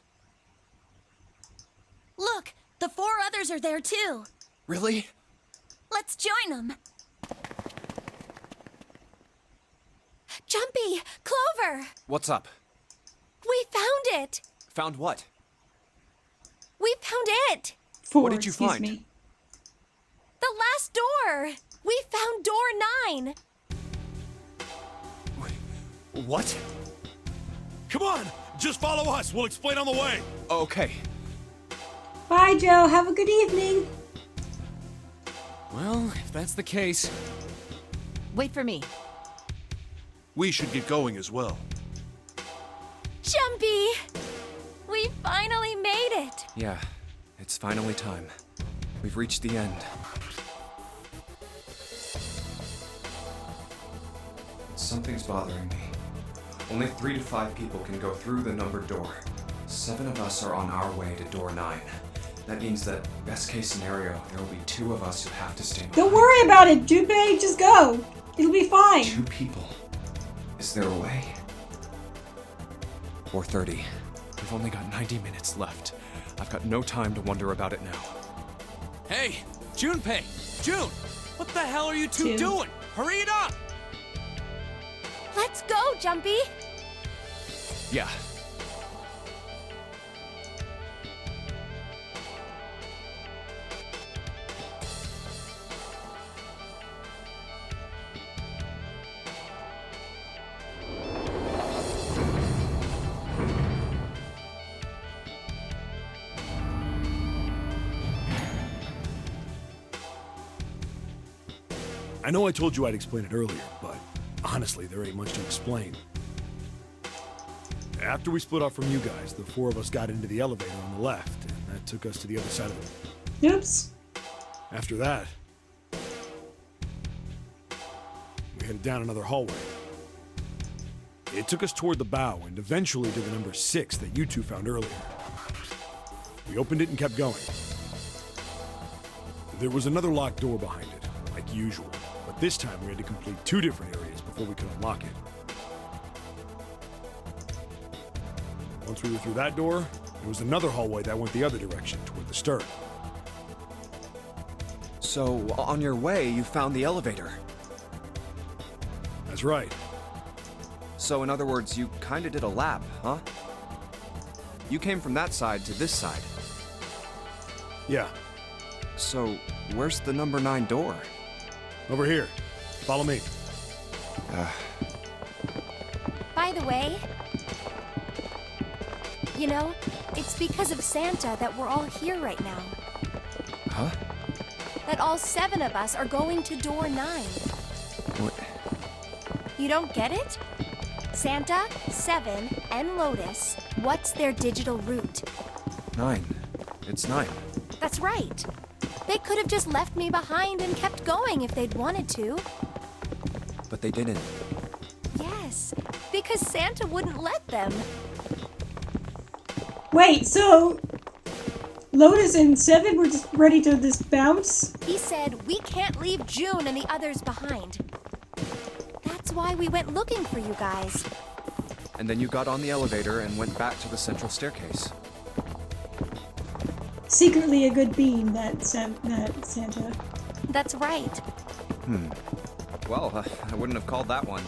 F: Look, the 4 others are there too.
C: Really?
F: Let's join them. Jumpy, Clover,
C: What's up?
F: we found it.
C: Found what?
F: We found it.
A: 4,
C: What did you
A: excuse
C: find?
A: me.
F: The last door. We found door 9.
C: Wait, what?
D: Come on, just follow us. We'll explain on the way.
C: Okay.
A: Bye, Joe. Have a good evening.
J: Well, if that's the case.
I: Wait for me.
E: We should get going as well.
F: Jumpy!
B: Jumpy! We finally made it!
C: Yeah, it's finally time. We've reached the end.
G: Something's bothering me. Only 3 to 5 people can go through the numbered door. 7 of us are on our way to door 9. That means that, best case scenario, there will be 2 of us who have to stay behind.
A: Don't worry about it, Junpei. Just go. It'll be fine.
G: 2 people. Is there a way?
C: 4:30. We've only got 90 minutes left. I've got no time to wonder about it now.
J: Hey, Junpei! June! What the hell are you two
A: Two.
J: doing? Hurry it up!
B: Let's go, Jumpy!
C: Yeah.
D: I know I told you I'd explain it earlier, but honestly, there ain't much to explain. After we split off from you guys, the 4 of us got into the elevator on the left, and that took us to the other side of the...
A: Oops.
D: After that, we headed down another hallway. It took us toward the bow and eventually to the number 6 that you two found earlier. We opened it and kept going. There was another locked door behind it, like usual, but this time we had to complete 2 different areas before we could unlock it. Once we were through that door, there was another hallway that went the other direction, toward the stern.
C: So, on your way, you found the elevator.
D: That's right.
C: So, in other words, you kinda did a lap, huh? You came from that side to this side.
D: Yeah,
C: So, where's the number 9 door?
D: over here. Follow me.
B: By the way, you know, it's because of Santa that we're all here right now.
C: Huh?
B: That all 7 of us are going to door 9.
C: What?
B: You don't get it? Santa, 7, and Lotus, what's their digital route?
C: 9. It's 9.
B: That's right. They could have just left me behind and kept going if they'd wanted to.
C: But they didn't.
B: Yes, because Santa wouldn't let them.
A: Wait, so Lotus and 7 were just ready to just bounce?
B: He said we can't leave June and the others behind. That's why we went looking for you guys.
C: And then you got on the elevator and went back to the central staircase.
A: Secretly a good beam, that Santa.
B: That's right.
C: Well, I wouldn't have called that one.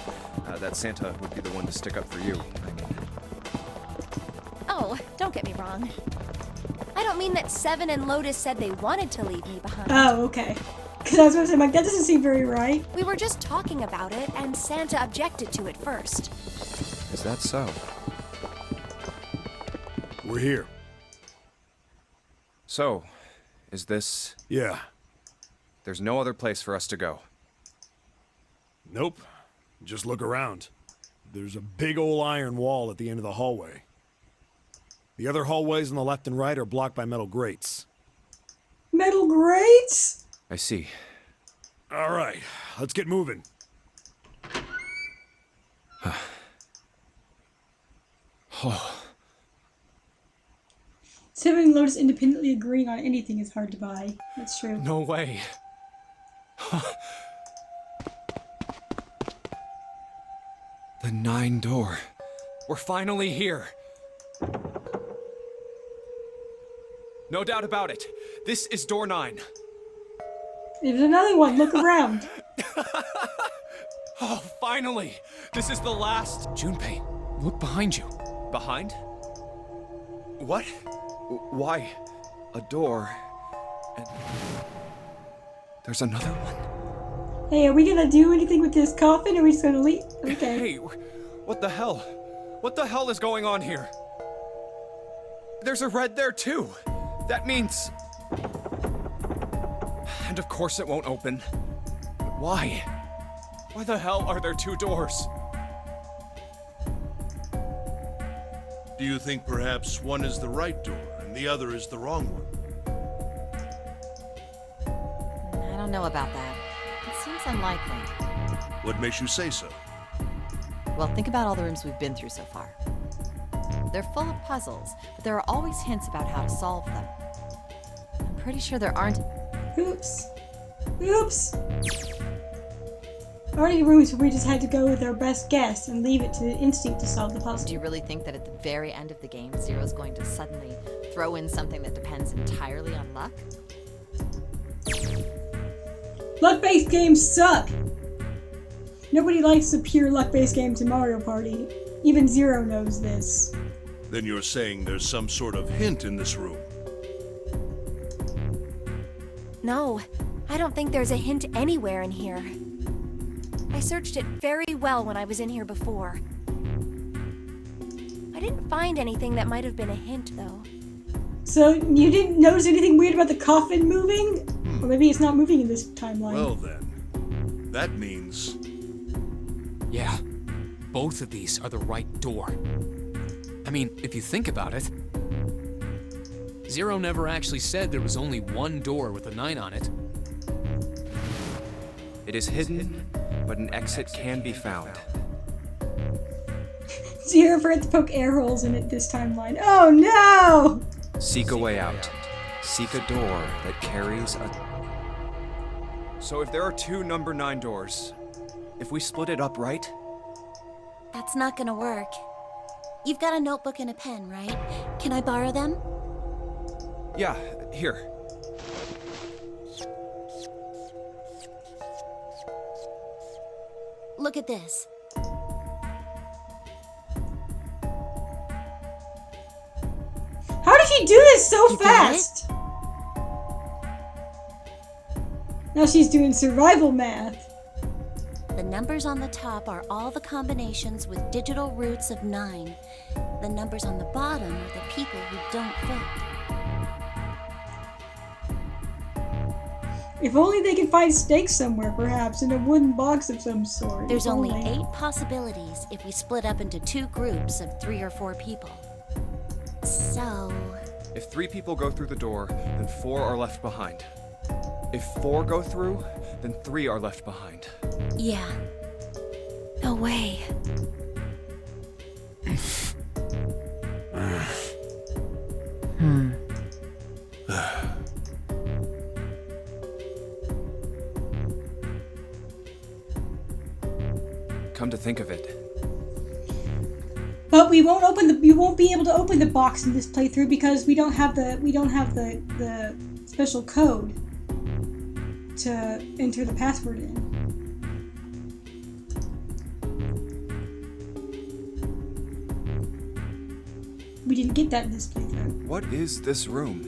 C: That Santa would be the one to stick up for you. I mean,
B: Oh, don't get me wrong. I don't mean that 7 and Lotus said they wanted to leave me behind.
A: Oh, okay. Because I was going to say, like, that doesn't seem very right.
B: We were just talking about it, and Santa objected to it first.
C: is that so?
D: We're here.
C: So, is this...
D: Yeah.
C: There's no other place for us to go.
D: Nope. Just look around. There's a big old iron wall at the end of the hallway. The other hallways on the left and right are blocked by metal grates.
A: Metal grates?
C: I see.
D: All right, let's get moving.
C: Oh,
A: 7 and Lotus independently agreeing on anything is hard to buy. That's true.
C: no way. The 9 door. We're finally here. No doubt about it. This is door 9.
A: There's another one. Look around.
C: Oh, finally! This is the last. Junpei, look behind you. Behind? What? Why? A door. And there's another one.
A: Hey, are we gonna do anything with this coffin, or are we just gonna leave? Okay.
C: Hey, what the hell? What the hell is going on here? There's a red there too. That means... And of course it won't open. Why? Why the hell are there 2 doors?
E: Do you think perhaps one is the right door and the other is the wrong one?
I: I don't know about that. It seems unlikely.
E: What makes you say so?
I: Well, think about all the rooms we've been through so far. They're full of puzzles, but there are always hints about how to solve them. I'm pretty sure there aren't.
A: Oops. Oops. Already rooms where we just had to go with our best guess and leave it to instinct to solve the puzzle.
I: Do you really think that at the very end of the game, Zero's going to suddenly throw in something that depends entirely on luck?
A: Luck-based games suck! Nobody likes the pure luck-based games in Mario Party. Even Zero knows this.
E: Then you're saying there's some sort of hint in this room.
B: No, I don't think there's a hint anywhere in here. I searched it very well when I was in here before. I didn't find anything that might have been a hint, though.
A: So, you didn't notice anything weird about the coffin moving? Or maybe it's not moving in this timeline.
E: Well then, that means...
J: Yeah, both of these are the right door. I mean, if you think about it, Zero never actually said there was only one door with a 9 on it.
C: It is hidden, but an exit can be found.
A: Zero forgot to poke air holes in it this timeline. Oh no!
C: Seek a way out. Seek a door that carries a... So if there are 2 number 9 doors, if we split it up right?
F: That's not gonna work. You've got a notebook and a pen, right? Can I borrow them?
C: Yeah, here.
F: Look at this.
A: How did she do this so
F: You got
A: fast? Now she's doing survival math.
F: The numbers on the top are all the combinations with digital roots of 9. The numbers on the bottom are the people who don't fit.
A: If only they could find stakes somewhere, perhaps, in a wooden box of some sort.
F: There's
A: If
F: only 8 possibilities if we split up into 2 groups of 3 or 4 people. So...
C: If 3 people go through the door, then 4 are left behind. If 4 go through, then 3 are left behind.
F: yeah. No way.
C: Come to think of it,
A: But we won't be able to open the box in this playthrough because we don't have the special code to enter the password in. We didn't get that in this playthrough.
C: what is this room?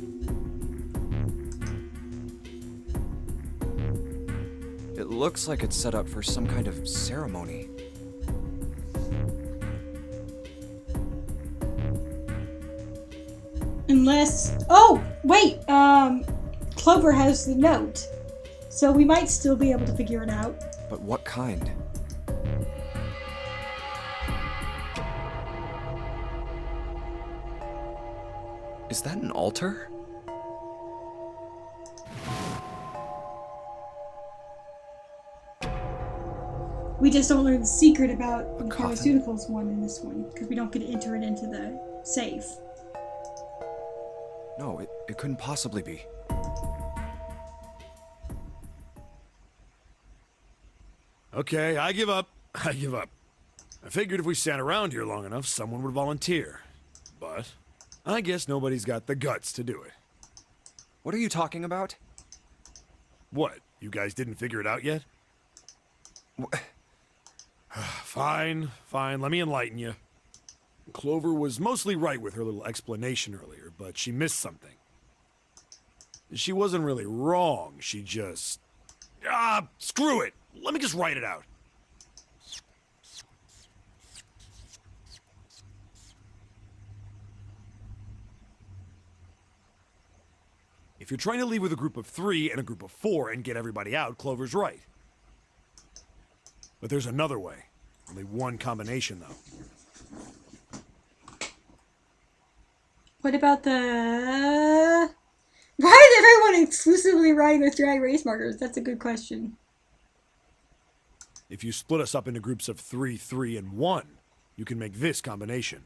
C: It looks like it's set up for some kind of ceremony.
A: Unless... Oh! Wait! Clover has the note. So we might still be able to figure it out.
C: But what kind? Is that an altar?
A: We just don't learn the secret about the
C: coffin.
A: pharmaceuticals one in this one, because we don't get to enter it into the safe.
C: No, it couldn't possibly be.
D: Okay, I give up. I give up. I figured if we sat around here long enough, someone would volunteer. But I guess nobody's got the guts to do it.
C: What are you talking about?
D: What? You guys didn't figure it out yet? Fine, fine. Let me enlighten you. Clover was mostly right with her little explanation earlier, but she missed something. She wasn't really wrong. She just... screw it. Let me just write it out. If you're trying to leave with a group of 3 and a group of 4 and get everybody out, Clover's right. But there's another way. Only one combination, though.
A: What about the... Why is everyone exclusively riding with dry erase markers? That's a good question.
D: If you split us up into groups of 3, 3, and 1, you can make this combination.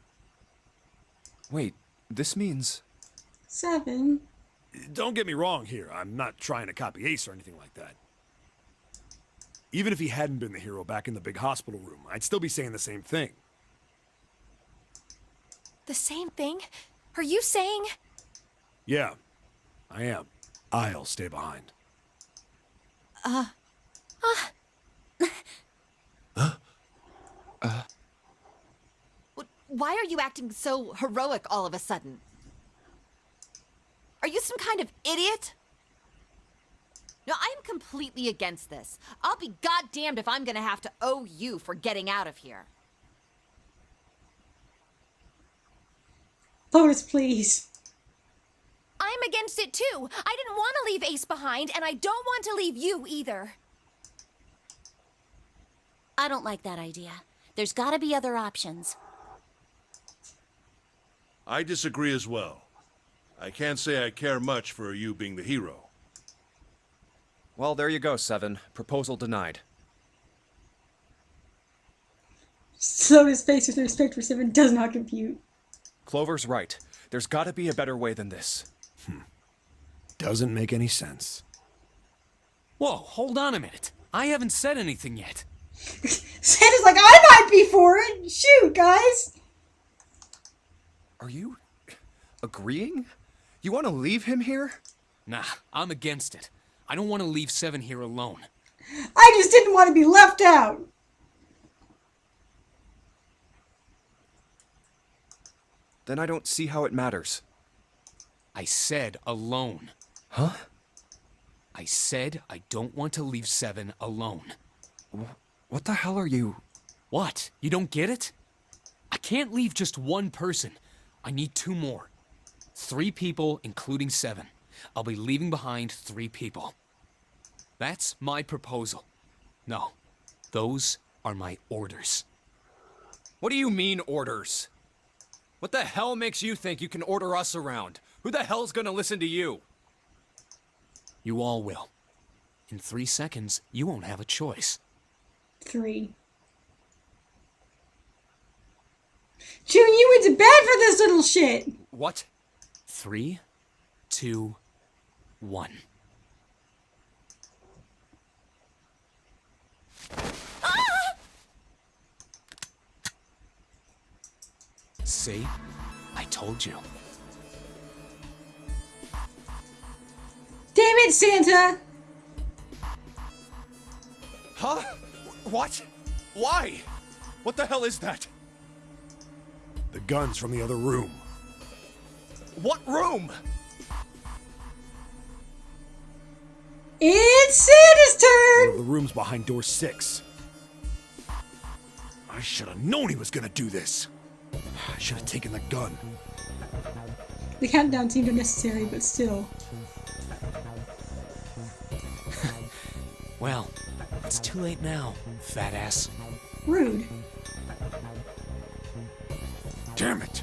C: Wait, this means...
A: 7.
D: Don't get me wrong here. I'm not trying to copy Ace or anything like that. Even if he hadn't been the hero back in the big hospital room, I'd still be saying the same thing.
B: The same thing? Are you saying?
D: Yeah, I am. I'll stay behind.
I: Why are you acting so heroic all of a sudden? Are you some kind of idiot? No, I am completely against this. I'll be goddamned if I'm gonna have to owe you for getting out of here.
A: Lotus, please.
B: I'm against it too. I didn't want to leave Ace behind, and I don't want to leave you either.
F: I don't like that idea. There's gotta be other options.
E: I disagree as well. I can't say I care much for you being the hero.
C: Well, there you go, Seven. Proposal denied.
A: Lotus' face with respect for 7 does not compute.
C: Clover's right. There's gotta be a better way than this.
D: Doesn't make any sense.
J: Whoa, hold on a minute. I haven't said anything yet.
A: Santa's like, I might be for it! Shoot, guys!
C: Are you... agreeing? You want to leave him here?
J: Nah, I'm against it. I don't want to leave Seven here alone.
A: I just didn't want to be left out!
C: Then I don't see how it matters.
J: I said alone.
C: Huh?
J: I said I don't want to leave Seven alone.
C: What the hell are you...
J: What? You don't get it? I can't leave just one person. I need 2 more. 3 people, including Seven. I'll be leaving behind 3 people. That's my proposal. No, those are my orders.
C: What do you mean, orders? What the hell makes you think you can order us around? Who the hell's gonna listen to you?
J: You all will. In 3 seconds, you won't have a choice.
A: 3. June, you went to bed for this little shit!
C: What?
J: 3, 2, 1. See? I told you.
A: Damn it, Santa!
C: Huh? What? Why? What the hell is that?
D: The gun's from the other room.
C: What room?
A: It's Santa's
D: One
A: turn!
D: of the rooms behind door 6. I should have known he was gonna do this. I should have taken the gun.
A: The countdown seemed unnecessary, but still.
J: Well, it's too late now, fat ass.
A: Rude.
D: Damn it!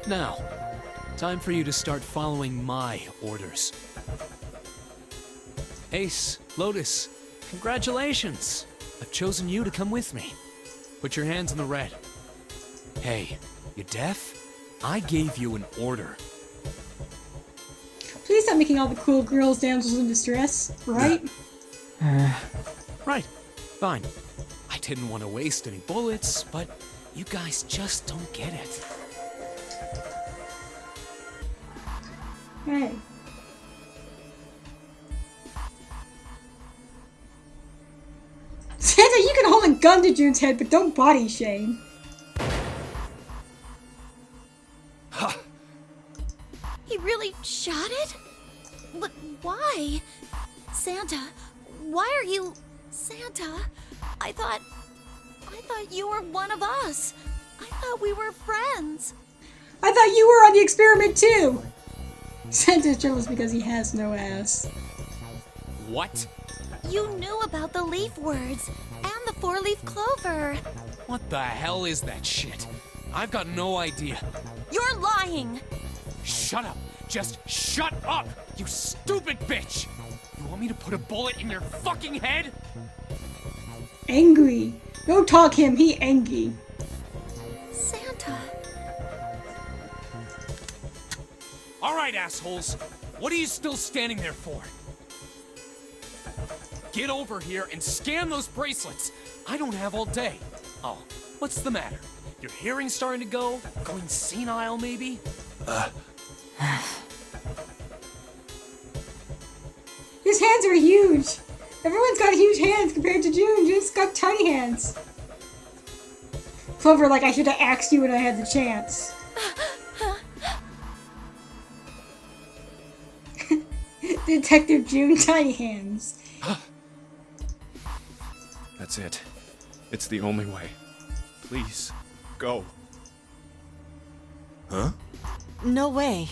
J: Now, time for you to start following my orders. Ace, Lotus, congratulations! I've chosen you to come with me. Put your hands in the red. Hey, you deaf? I gave you an order.
A: Please stop making all the cool girls damsels in distress, right?
J: Right, fine. I didn't want to waste any bullets, but you guys just don't get it.
A: Hey. Santa, you can hold a gun to June's head, but don't body shame.
F: He really shot it? But why? Santa, why are you... Santa, I thought you were one of us. I thought we were friends.
A: I thought you were on the experiment too! Santa's jealous because he has no ass.
J: What?
F: You knew about the leaf words and the four-leaf clover.
J: What the hell is that shit? I've got no idea.
F: You're lying.
J: Shut up. Just shut up, you stupid bitch! You want me to put a bullet in your fucking head?
A: Angry. Don't talk him, he angry.
F: Santa.
J: All right, assholes. What are you still standing there for? Get over here and scan those bracelets. I don't have all day. Oh, what's the matter? Your hearing's starting to go? Going senile, maybe?
A: His hands are huge. Everyone's got huge hands compared to June. June's got tiny hands. Clover, like I should have asked you when I had the chance. Detective June, tiny hands.
C: That's it. It's the only way. Please, go.
E: Huh?
I: No way.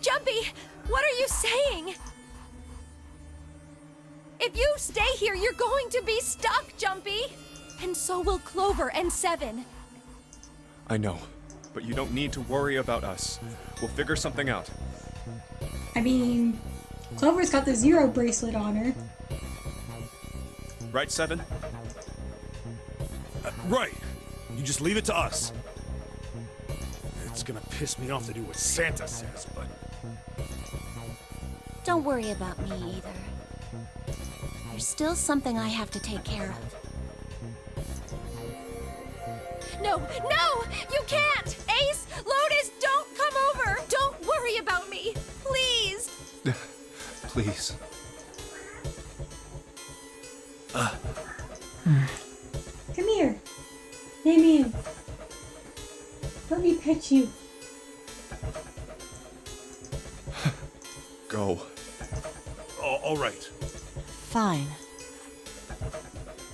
B: Jumpy, what are you saying? If you stay here, you're going to be stuck, Jumpy. And so will Clover and Seven.
C: I know, but you don't need to worry about us. We'll figure something out.
A: I mean, Clover's got the Zero bracelet on her.
C: Right, Seven?
D: Right. You just leave it to us. It's gonna piss me off to do what Santa says, but...
F: Don't worry about me either. There's still something I have to take care of.
B: No, you can't! Ace, Lotus, don't come over! Don't worry about me, please!
C: Please.
A: Come here. Damien. Let me pet you.
C: Go.
D: Oh, all right.
I: Fine.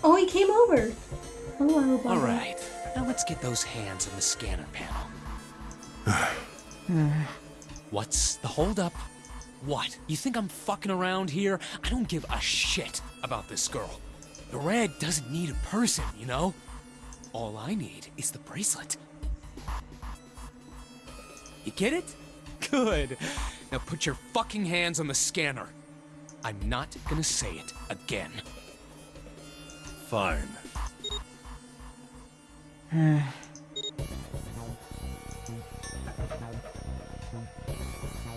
A: Oh, he came over. Hello, buddy.
J: All right. Now let's get those hands in the scanner panel. What's the holdup? What? You think I'm fucking around here? I don't give a shit about this girl. The red doesn't need a person, you know? All I need is the bracelet. You get it? Good. Now put your fucking hands on the scanner. I'm not gonna say it again.
D: Fine.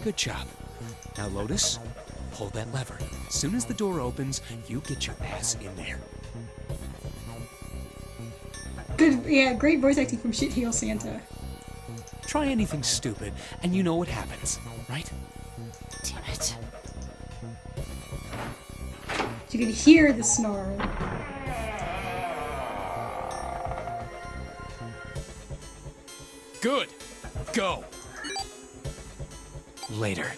J: Good job. Now, Lotus, pull that lever. As soon as the door opens, you get your ass in there.
A: Good, yeah, great voice acting from Shit Heel Santa.
J: Try anything stupid, and you know what happens, right?
I: Damn it.
A: You can hear the snarl.
J: Good. Go. Later.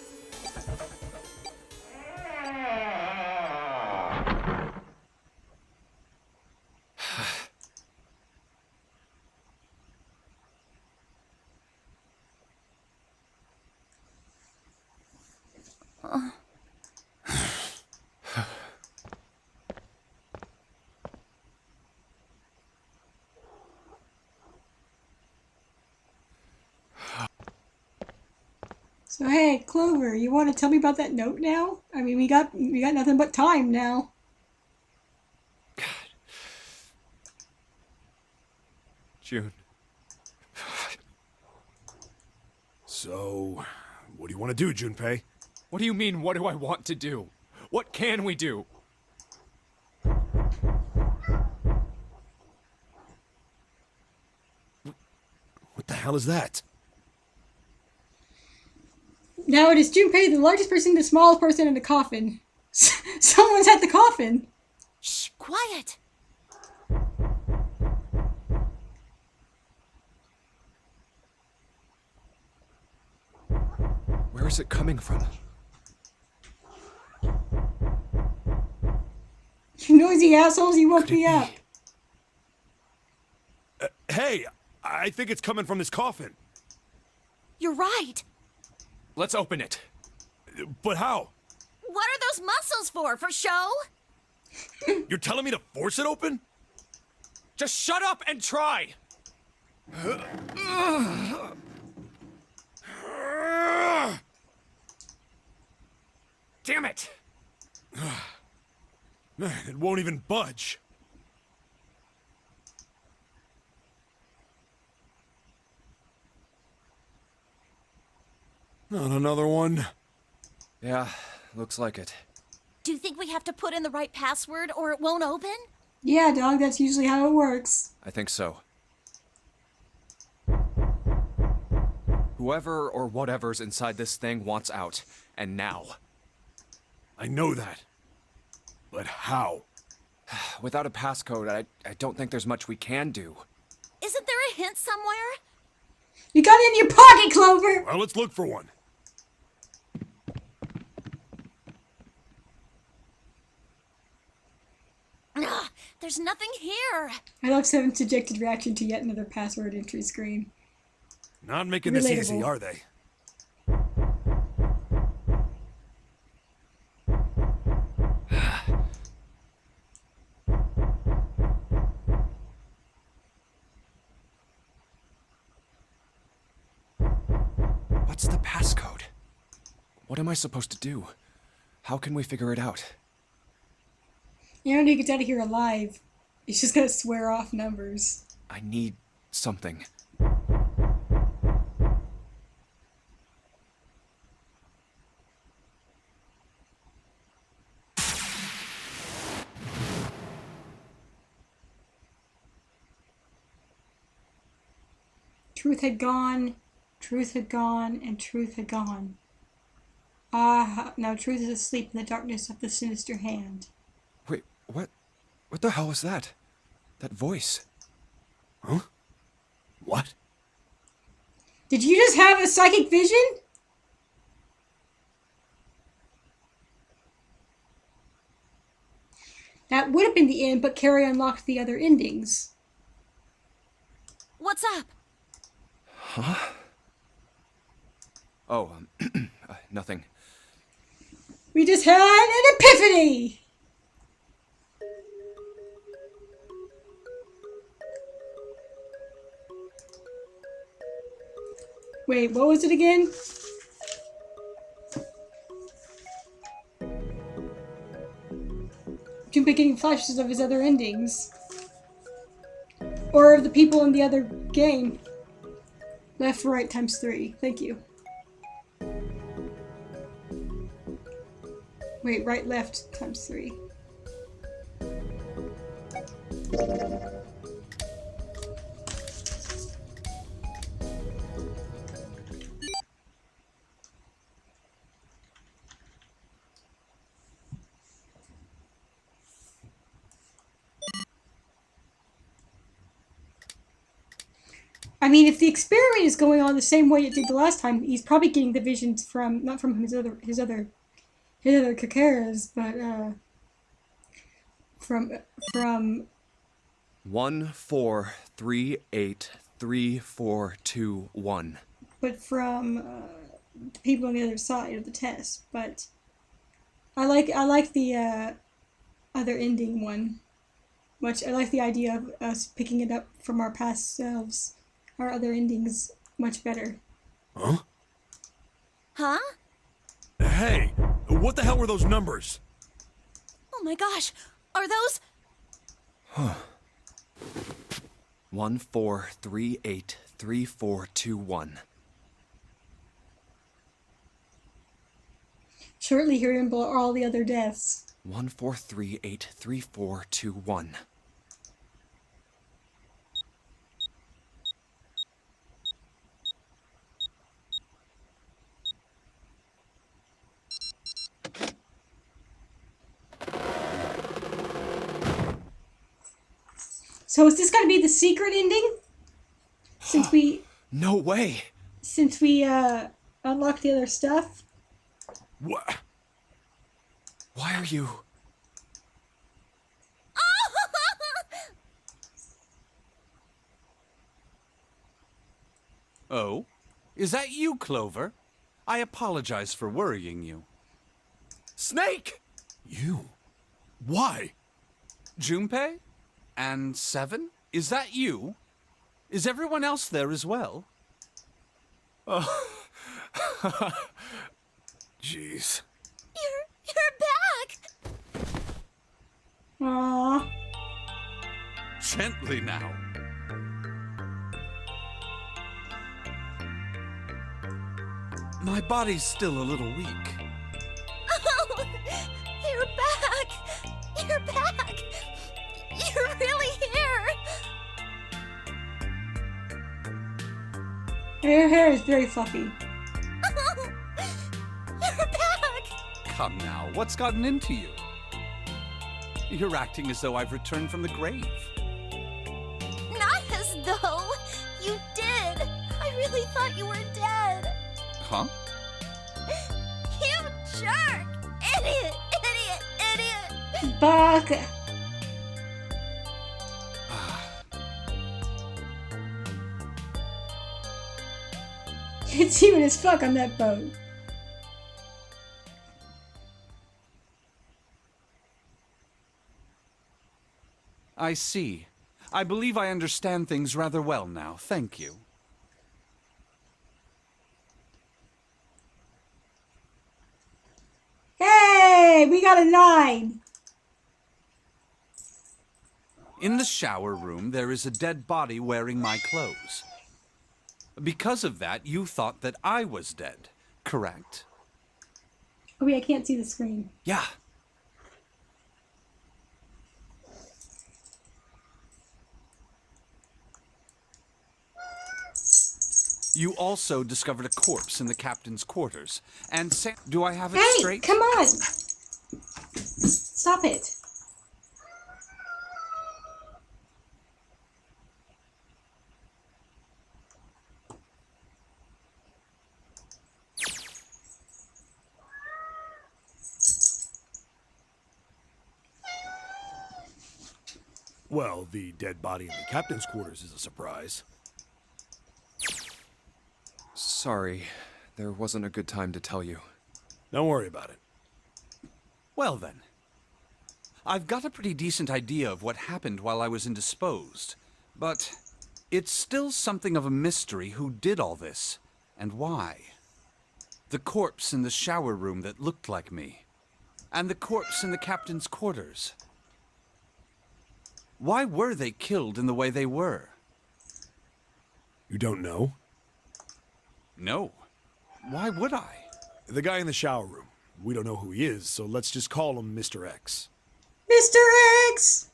A: So hey, Clover, you want to tell me about that note now? I mean, we got nothing but time now.
C: June.
D: So, what do you want to do, Junpei?
C: What do you mean, what do I want to do? What can we do?
D: What the hell is that?
A: Now it is Junpei, the largest person, the smallest person in the coffin. Someone's at the coffin.
F: Shh, quiet.
C: Where is it coming from?
A: You noisy assholes, you woke
D: Could it
A: me up.
D: be- Hey, I think it's coming from this coffin.
F: You're right.
C: Let's open it.
D: But how?
F: What are those muscles for? For show?
D: You're telling me to force it open?
C: Just shut up and try! Damn it!
D: Man, it won't even budge. Not another one.
C: Yeah, looks like it.
F: Do you think we have to put in the right password or it won't open?
A: Yeah, dog, that's usually how it works.
C: I think so. Whoever or whatever's inside this thing wants out. And now.
D: I know that. But how?
C: Without a passcode, I don't think there's much we can do.
F: Isn't there a hint somewhere?
A: You got it in your pocket, Clover!
D: Well, let's look for one.
F: Ugh, there's nothing here.
A: I love Seven's dejected reaction to yet another password entry screen.
D: Not making this easy,
A: Relatable.
D: are they?
C: What's the passcode? What am I supposed to do? How can we figure it out?
A: Andy gets out of here alive. He's just gonna swear off numbers.
C: I need something.
A: Truth had gone, and truth had gone. Now truth is asleep in the darkness of the sinister hand.
C: Wait, what? What the hell was that? That voice?
D: Huh? What?
A: Did you just have a psychic vision? That would have been the end, but Carrie unlocked the other endings.
F: What's up?
C: Huh? Oh, nothing.
A: We just had an epiphany! Wait, what was it again? Junpei getting flashes of his other endings. Or of the people in the other game. Left, right, times 3. Thank you. Wait, right, left, times 3. I mean, if the experiment is going on the same way it did the last time, he's probably getting the visions from not from his other Kakeras, but from
C: 1438342
A: but from the people on the other side of the test. But I like the other ending one much. I like the idea of us picking it up from our past selves. Our other endings much better.
D: Huh?
F: Huh?
D: Hey, what the hell were those numbers?
F: Oh my gosh, are those...
C: 1438342
A: Shortly here in all the other deaths.
C: 1438342
A: So is this gonna be the secret ending? Since we
C: No way!
A: unlocked the other stuff?
D: What?
C: Why are you...
K: Oh? Is that you, Clover? I apologize for worrying you. Snake!
D: You? Why?
K: Junpei? And Seven? Is that you? Is everyone else there as well? Oh. Jeez.
F: You're back!
A: Aww.
K: Gently now. My body's still a little weak.
F: Oh, you're back! You're back! You're really here!
A: Her hair is very fluffy.
F: Oh, you're back!
K: Come now, what's gotten into you? You're acting as though I've returned from the grave.
F: Not as though you did. I really thought you were dead.
K: Huh?
F: You jerk! Idiot! Idiot! Idiot!
A: Buck. It's human as fuck on that boat.
K: I see. I believe I understand things rather well now. Thank you.
A: Hey, we got a 9.
K: In the shower room, there is a dead body wearing my clothes. Because of that, you thought that I was dead, correct?
A: Oh wait, I can't see the screen.
K: Yeah. You also discovered a corpse in the captain's quarters. And do I have it
A: Hey,
K: straight?
A: come on! Stop it.
D: Well, the dead body in the captain's quarters is a surprise.
C: Sorry, there wasn't a good time to tell you.
D: Don't worry about it.
K: Well then. I've got a pretty decent idea of what happened while I was indisposed, but it's still something of a mystery who did all this, and why. The corpse in the shower room that looked like me, and the corpse in the captain's quarters. Why were they killed in the way they were?
D: You don't know?
K: No. Why would I?
D: The guy in the shower room. We don't know who he is, so let's just call him Mr. X.
A: Mr. X!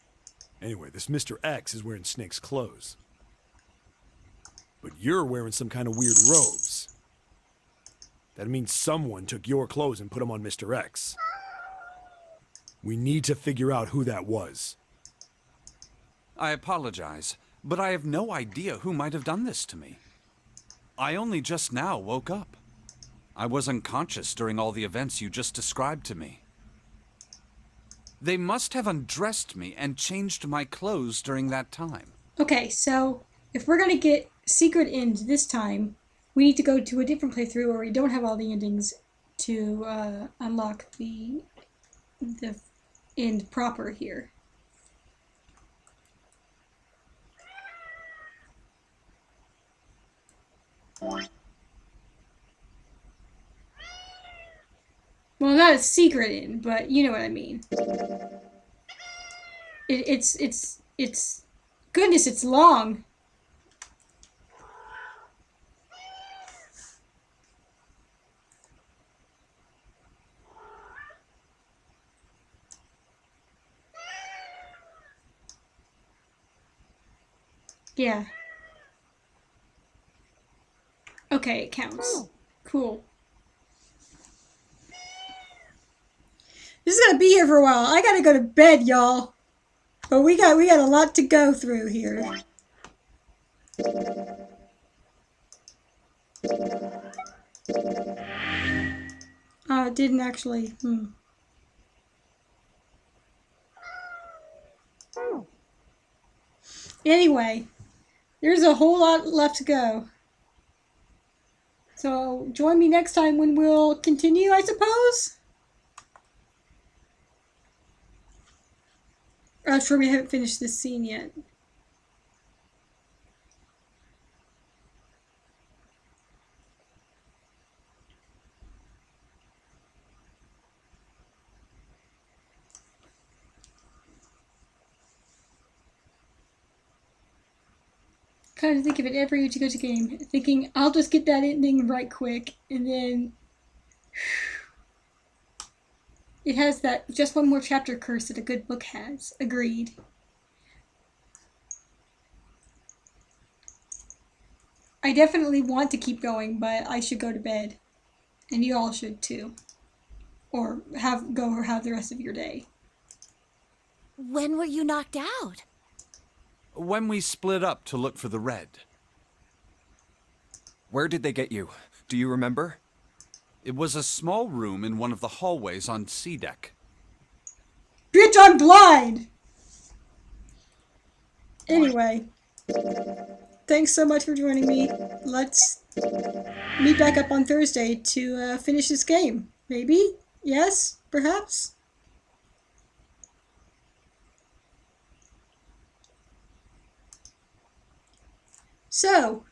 D: Anyway, this Mr. X is wearing Snake's clothes. But you're wearing some kind of weird robes. That means someone took your clothes and put them on Mr. X. We need to figure out who that was.
K: I apologize, but I have no idea who might have done this to me. I only just now woke up. I was unconscious during all the events you just described to me. They must have undressed me and changed my clothes during that time.
A: Okay, so if we're gonna get secret end this time, we need to go to a different playthrough where we don't have all the endings to unlock the end proper here. Well, not a secret end, but you know what I mean. It's goodness, it's long. Yeah. Okay, it counts. Cool. This is gonna be here for a while. I gotta go to bed, y'all. But we got a lot to go through here. Oh, it didn't actually. Anyway, there's a whole lot left to go. So join me next time when we'll continue, I suppose? I'm sure we haven't finished this scene yet. Kind of think of it every Uchi game, thinking I'll just get that ending right quick, and then it has that just one more chapter curse that a good book has. Agreed. I definitely want to keep going, but I should go to bed, and you all should too, or have the rest of your day.
B: When were you knocked out?
K: When we split up to look for the red.
C: Where did they get you? Do you remember?
K: It was a small room in one of the hallways on C deck.
A: Bitch, I'm blind! Anyway, thanks so much for joining me. Let's meet back up on Thursday to finish this game. Maybe? Yes? Perhaps? So,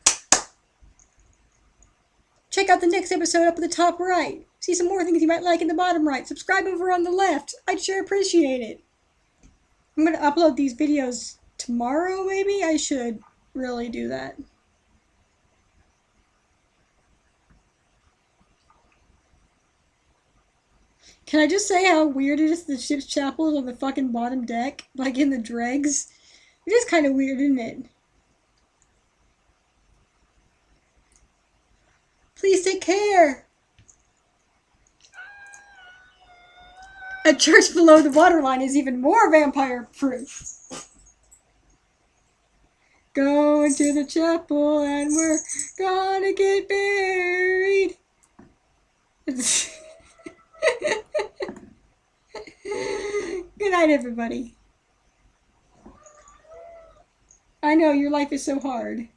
A: check out the next episode up at the top right. See some more things you might like in the bottom right. Subscribe over on the left. I'd sure appreciate it. I'm going to upload these videos tomorrow, maybe? I should really do that. Can I just say how weird it is the ship's chapel is on the fucking bottom deck? Like in the dregs? It is kind of weird, isn't it? Please take care. A church below the waterline is even more vampire-proof. Going to the chapel and we're gonna get buried. Good night, everybody. I know your life is so hard.